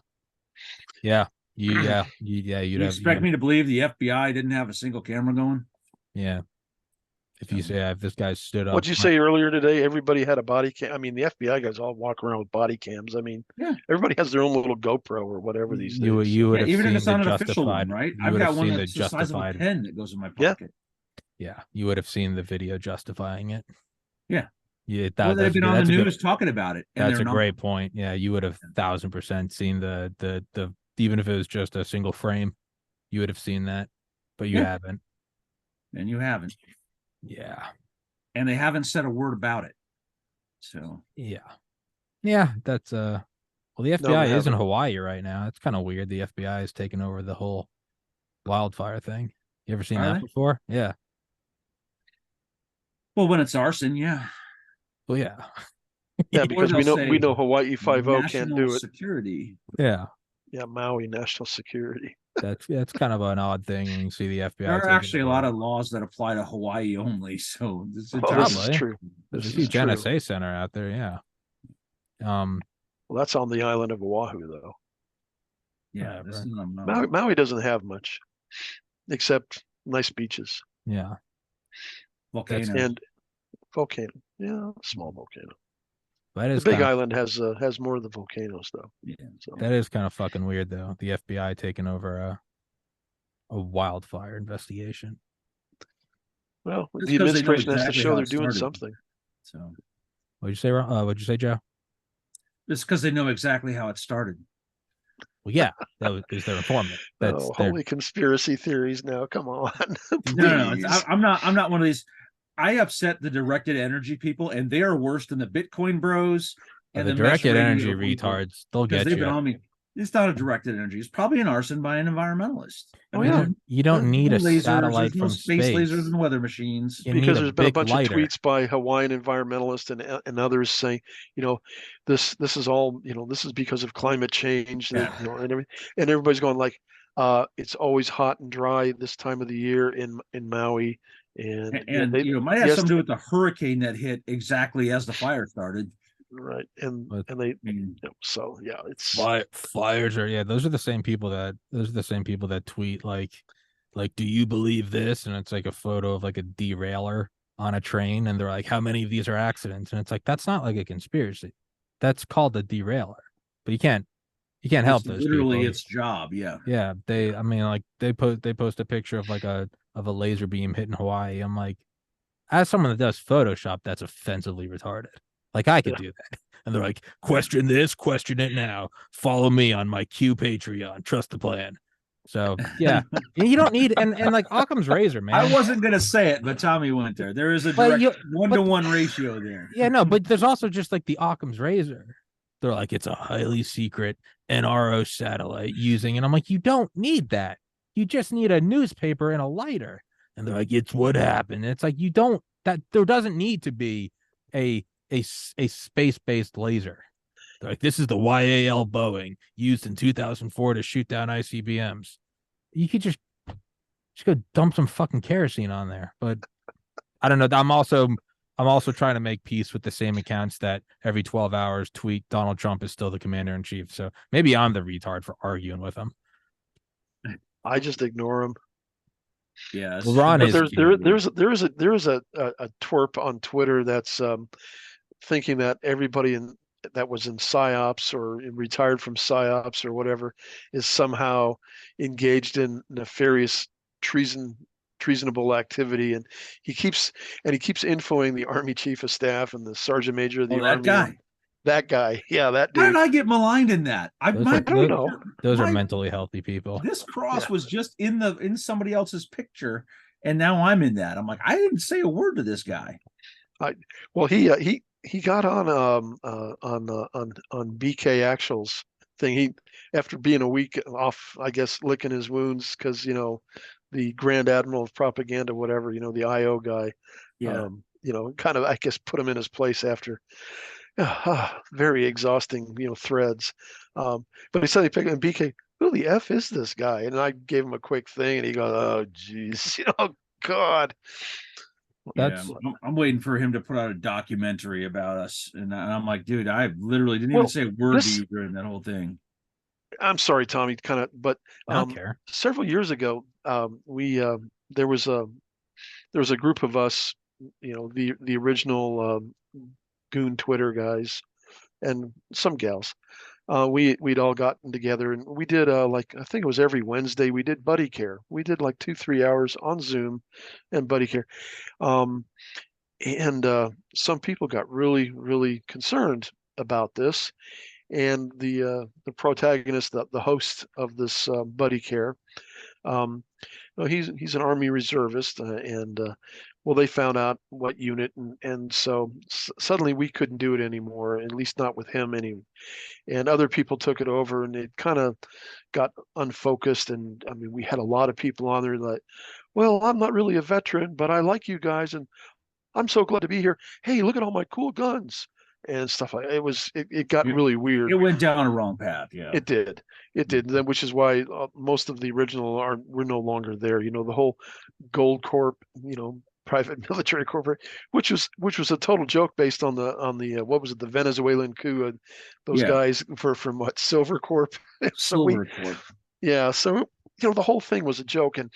Yeah. You'd expect me to believe the FBI didn't have a single camera going? Yeah. If you say if this guy stood up. What'd you say earlier today? Everybody had a body cam. I mean, the FBI guys all walk around with body cams. I mean, everybody has their own little GoPro or whatever these days. You would have even seen if it's not the an official one, right? I've got one that's the size of a pen that goes in my pocket. Yeah, you would have seen the video justifying it. Yeah. Yeah, they've been on the news talking about it. That's a great point. Yeah, you would have 1,000% seen the even if it was just a single frame, you would have seen that, but you haven't. And you haven't. Yeah. And they haven't said a word about it. So yeah, that's well, the FBI is in Hawaii right now. It's kind of weird. The FBI is taking over the whole wildfire thing. You ever seen that before? Yeah. Well, when it's arson, yeah. Well, yeah. Yeah, because we know Hawaii 5-0 can't do it. Security. Yeah. Yeah, Maui national security. That's kind of an odd thing when you see the FBI. There are actually a lot of laws that apply to Hawaii only, so this is true. There's a huge NSA center out there, yeah. Well, that's on the island of Oahu, though. Yeah, Maui doesn't have much, except nice beaches. Yeah, volcanoes and volcano. Yeah, small volcano. That is the big island has more of the volcanoes, though. Yeah, so. That is kind of fucking weird, though. The FBI taking over a wildfire investigation. Well, the administration has to show they're doing something. So, what'd you say, Joe? It's because they know exactly how it started. Well, yeah, that was their informant. That's holy conspiracy theories now. Come on. No, I'm not one of these. I upset the directed energy people, and they are worse than the Bitcoin bros and the directed energy retards. They'll get you. Been on me. It's not a directed energy. It's probably an arson by an environmentalist. You don't need a satellite from space lasers and weather machines. Because there's been a bunch of tweets by Hawaiian environmentalists and others saying, this is all, this is because of climate change, and everything. And everybody's going like, it's always hot and dry this time of the year in Maui. And they might have something to do with the hurricane that hit exactly as the fire started. Right. And they so yeah, it's fires are those are the same people that tweet like do you believe this? And it's like a photo of like a derailer on a train, and they're like, how many of these are accidents? And it's like, that's not like a conspiracy. That's called a derailer. But you can't help those literally people. Its job, yeah. Yeah. They post a picture of like a laser beam hitting Hawaii. I'm like, as someone that does Photoshop, that's offensively retarded. Like, I could do that. And they're like, question this, question it now. Follow me on my Q Patreon. Trust the plan. So, yeah. You don't need, and like Occam's razor, man. I wasn't going to say it, but Tommy went there. There is a direct 1-to-1 ratio there. Yeah, no, but there's also just like the Occam's razor. They're like, it's a highly secret NRO satellite using, and I'm like, you don't need that. You just need a newspaper and a lighter. And they're like, it's what happened. And it's like, there doesn't need to be a space-based laser. They're like, this is the YAL Boeing used in 2004 to shoot down ICBMs. You could just go dump some fucking kerosene on there. But I don't know. I'm also trying to make peace with the same accounts that every 12 hours tweet Donald Trump is still the commander-in-chief. So maybe I'm the retard for arguing with him. I just ignore him. Yeah, well, Ron is. There's a twerp on Twitter that's thinking that everybody that was in PSYOPs or retired from PSYOPs or whatever is somehow engaged in nefarious treasonable activity, and he keeps infoing the Army Chief of Staff and the Sergeant Major of the Army. That guy, yeah, that dude. How did I get maligned in that? I don't know. Those are mentally healthy people. This cross was just in somebody else's picture, and now I'm in that. I'm like, I didn't say a word to this guy. Well, he got on BK Actuals thing. He, after being a week off, I guess, licking his wounds because the Grand Admiral of Propaganda, whatever, the IO guy, Yeah. kind of, I guess, put him in his place after very exhausting, threads. But he suddenly picked up BK. Who the F is this guy? And I gave him a quick thing, and he goes, "Oh, geez, God." Yeah, I'm waiting for him to put out a documentary about us, and I'm like, dude, I literally didn't even Well, say a word to this you during that whole thing. I'm sorry, Tommy, kind of, but I don't care. several years ago, we there was a group of us, the original Goon Twitter guys and some gals. We'd all gotten together and we did like I think it was every Wednesday we did buddy care. We did like 2-3 hours on Zoom and buddy care. Um, and some people got really really concerned about this. And the protagonist, the host of this buddy care, um, well, he's an Army reservist, and well, they found out what unit, and so suddenly we couldn't do it anymore, at least not with him and other people took it over, and it kind of got unfocused. And I mean, we had a lot of people on there like, well, I'm not really a veteran, but I like you guys, and I'm so glad to be here. Hey, look at all my cool guns and stuff like it was. It got really weird. It went down a wrong path. Yeah, It did. It did. Which is why most of the original were no longer there. The whole Gold Corp, private military corporate, which was a total joke based on the what was it, the Venezuelan coup, those yeah, guys from what, Silver Corp. So Silver Corp. yeah, so the whole thing was a joke. And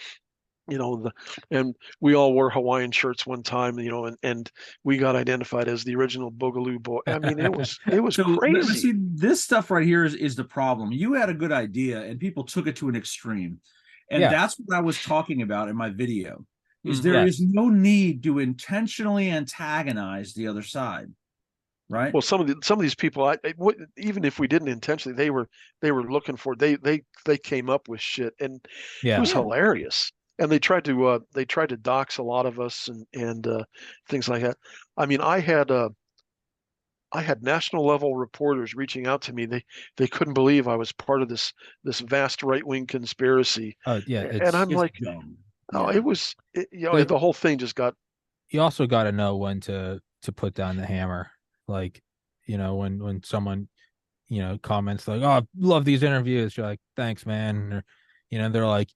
and we all wore Hawaiian shirts one time, and we got identified as the original Boogaloo Boy. I mean, it was So, but crazy. see, this stuff right here is the problem. You had a good idea, and people took it to an extreme, and Yeah. that's what I was talking about in my video. Is Mhm. there Yeah. is no need to intentionally antagonize the other side, right? Well, some of these people, even if we didn't intentionally, they were looking for, they came up with shit, and it Yeah. was Yeah. hilarious. And they tried to dox a lot of us and things like that. I mean, I had national level reporters reaching out to me. They couldn't believe I was part of this vast right wing conspiracy, Oh yeah. and It's I'm It's like, dumb. oh, Yeah. the, the whole thing just got. you also got to know when to put down the hammer. Like, when someone comments like, "Oh, I love these interviews," you're like, "Thanks, man." Or, they're like,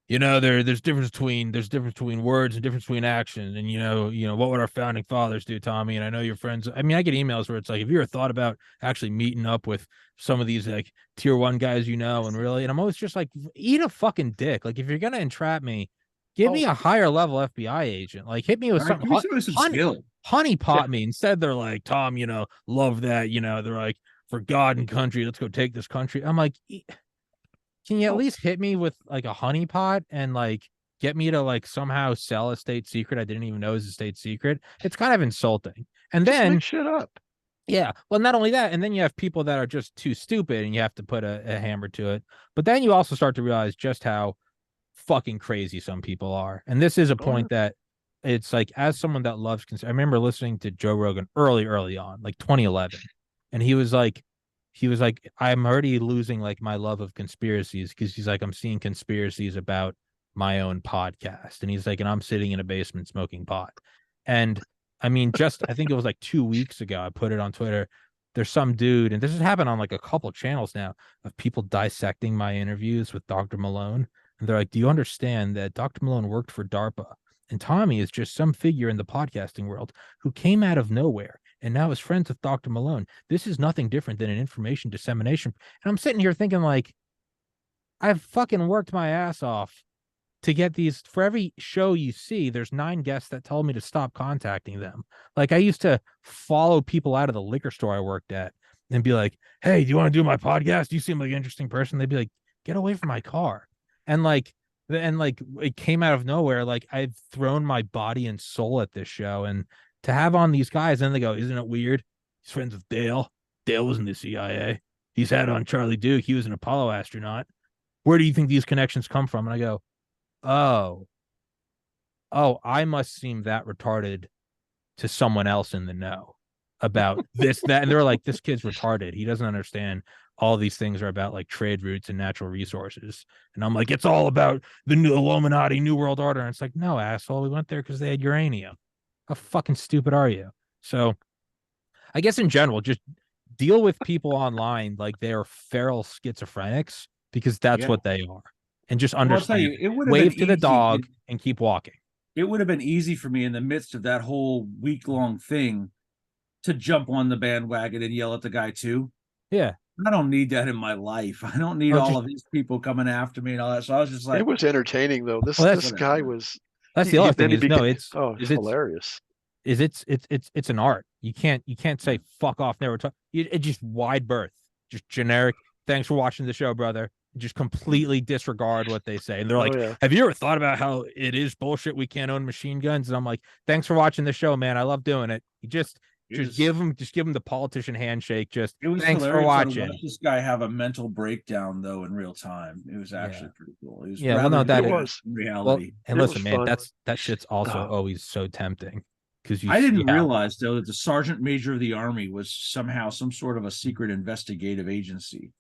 there's difference between words and difference between action. And what would our founding fathers do, Tommy? And I know your friends. I mean, I get emails where it's like, have you ever thought about actually meeting up with some of these like tier 1 guys, and really, and I'm always just like, eat a fucking dick. Like, if you're gonna entrap me, give me Oh, a higher level FBI agent. Like, hit me with All right, something. give me some skill. Honey Yeah. pot me. Instead, they're like, Tom, love that. They're like, for God and country, let's go take this country. I'm like, can you at oh, least hit me with like a honey pot and like get me to like somehow sell a state secret I didn't even know is a state secret? It's kind of insulting. And just then, make shit up. yeah, well, not only that, and then you have people that are just too stupid and you have to put a hammer to it. But then you also start to realize just how fucking crazy some people are. And this is a Oh, yeah. point that it's like, as someone that loves, I remember listening to Joe Rogan early on, like 2011. And he was like, I'm already losing like my love of conspiracies, because he's like, I'm seeing conspiracies about my own podcast. And he's like, and I'm sitting in a basement smoking pot. And I mean, I think it was like 2 weeks ago, I put it on Twitter. There's some dude, and this has happened on like a couple channels now, of people dissecting my interviews with Dr. Malone. And they're like, do you understand that Dr. Malone worked for DARPA? And Tommy is just some figure in the podcasting world who came out of nowhere and now is friends with Dr. Malone. This is nothing different than an information dissemination. And I'm sitting here thinking, like, I've fucking worked my ass off to get these. For every show you see, there's 9 guests that told me to stop contacting them. Like, I used to follow people out of the liquor store I worked at and be like, hey, do you want to do my podcast? You seem like an interesting person. They'd be like, get away from my car. And like it came out of nowhere. Like, I've thrown my body and soul at this show, and to have on these guys, and they go, isn't it weird? He's friends with Dale. Dale was in the CIA. He's had on Charlie Duke. He was an Apollo astronaut. Where do you think these connections come from? And I go, oh, I must seem that retarded to someone else in the know about this, that, and they're like, this kid's retarded. He doesn't understand all these things are about like trade routes and natural resources. And I'm like, it's all about the new Illuminati, New World Order. And it's like, no, asshole, we went there because they had uranium. How fucking stupid are you? So I guess in general, just deal with people online like they are feral schizophrenics, because that's what they are. And just understand. I'll tell you, it would have wave been to the easy. dog and keep walking. It would have been easy for me in the midst of that whole week-long thing to jump on the bandwagon and yell at the guy too. Yeah. I don't need that in my life. I don't need all of these people coming after me and all that. So I was just like, it was entertaining though. This guy was. That's the other thing is it's hilarious. It's an art. You can't say fuck off. Never talk. It's just wide berth, just generic. Thanks for watching the show, brother. Just completely disregard what they say. And they're like, have you ever thought about how it is bullshit we can't own machine guns? And I'm like, thanks for watching the show, man. I love doing it. You just give him the politician handshake. Just thanks for watching. To watch this guy have a mental breakdown though in real time. It was actually pretty cool. It was that was reality. Well, and listen, man, that shit's also always so tempting. Because I didn't realize though that the sergeant major of the army was somehow some sort of a secret investigative agency.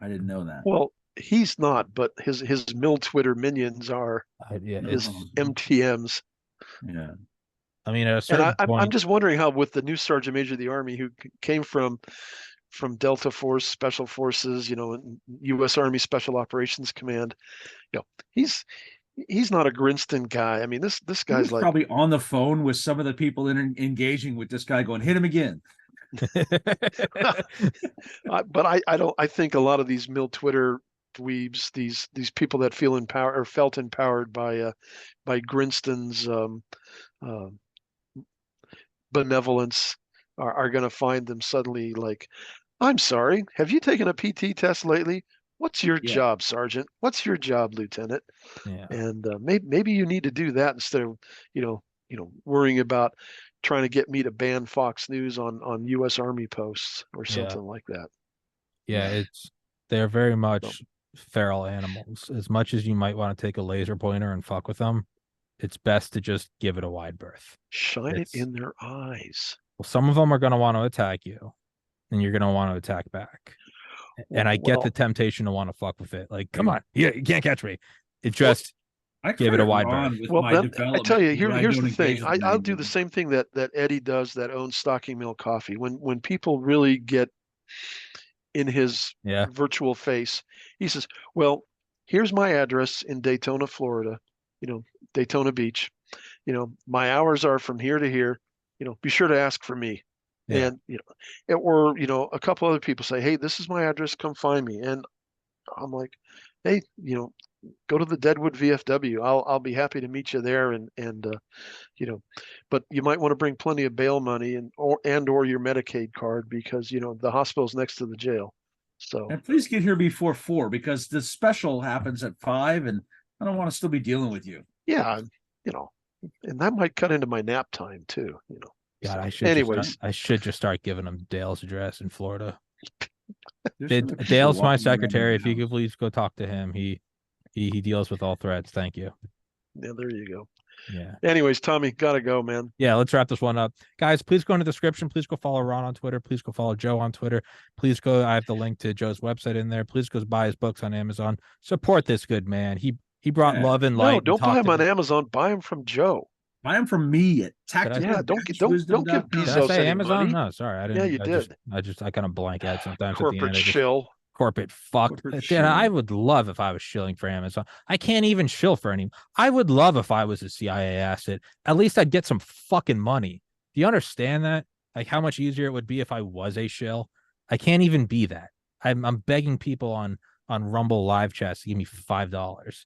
I didn't know that. Well, he's not, but his mill Twitter minions are. His MTMs. Yeah. I mean, at a certain point, I'm just wondering how, with the new sergeant major of the army who came from Delta Force Special Forces, U.S. Army Special Operations Command, he's not a Grinston guy. I mean, this guy's like probably on the phone with some of the people engaging with this guy, going, "Hit him again." But I think a lot of these mill Twitter dweebs, these people that feel empowered or felt empowered by Grinston's benevolence are going to find them suddenly like, I'm sorry, have you taken a PT test lately? What's your job, Sergeant? What's your job, Lieutenant? Yeah. And maybe you need to do that instead of worrying about trying to get me to ban Fox News on U.S. Army posts or something like that. Yeah, they're very much feral animals. As much as you might want to take a laser pointer and fuck with them, it's best to just give it a wide berth. Shine it in their eyes. Well, some of them are going to want to attack you, and you're going to want to attack back. And I get the temptation to want to fuck with it. Like, come on, you can't catch me. It just give it a wide berth. Well, Ben, I tell you, here's the thing. I'll do the same thing that Eddie does that owns Stocking Mill Coffee. When people really get in his virtual face, he says, well, here's my address in Daytona, Florida, Daytona Beach. My hours are from here to here. Be sure to ask for me. Yeah. And or a couple other people say, hey, this is my address, come find me. And I'm like, hey, go to the Deadwood VFW. I'll be happy to meet you there. And but you might want to bring plenty of bail money or your Medicaid card, because the hospital's next to the jail. So, and please get here before 4, because the special happens at 5, and I don't want to still be dealing with you. Yeah, and that might cut into my nap time too. God, so, I should just start giving him Dale's address in Florida. Dale's my secretary. If you could please go talk to him. He deals with all threats. Thank you. Yeah, there you go. Yeah. Anyways, Tommy, gotta go, man. Yeah, let's wrap this one up. Guys, please go in the description. Please go follow Ron on Twitter. Please go follow Joe on Twitter. Please go. I have the link to Joe's website in there. Please go buy his books on Amazon. Support this good man. He brought love and light. No, don't buy him on Amazon. Buy him from Joe. Buy them from me at Tactical. Yeah, don't give Bezos any Amazon. money. No, sorry, I didn't. Yeah, you did. I kind of blank out sometimes. Corporate at the end. shill. Corporate fuck. Dude, I would love if I was shilling for Amazon. I can't even shill for any. I would love if I was a CIA asset. At least I'd get some fucking money. Do you understand that? Like how much easier it would be if I was a shill. I can't even be that. I'm begging people on Rumble live chats to give me $5.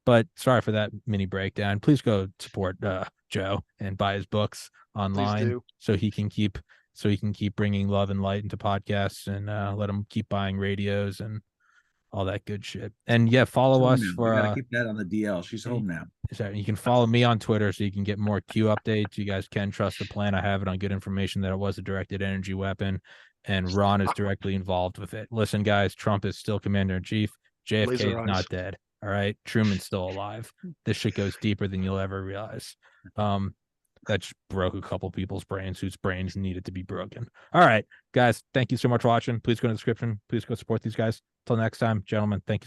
But sorry for that mini breakdown. Please go support Joe and buy his books online so he can keep bringing love and light into podcasts, and let him keep buying radios and all that good shit. And follow us for gotta keep that on the DL. She's home now. You can follow me on Twitter so you can get more Q updates. You guys can trust the plan. I have it on good information that it was a directed energy weapon, and Ron is directly involved with it. Listen, guys, Trump is still commander-in-chief. JFK is not dead. All right, Truman's still alive. This shit goes deeper than you'll ever realize. that just broke a couple people's brains whose brains needed to be broken. All right, guys, thank you so much for watching. Please go in the description. Please go support these guys. Till next time, gentlemen, thank you so much.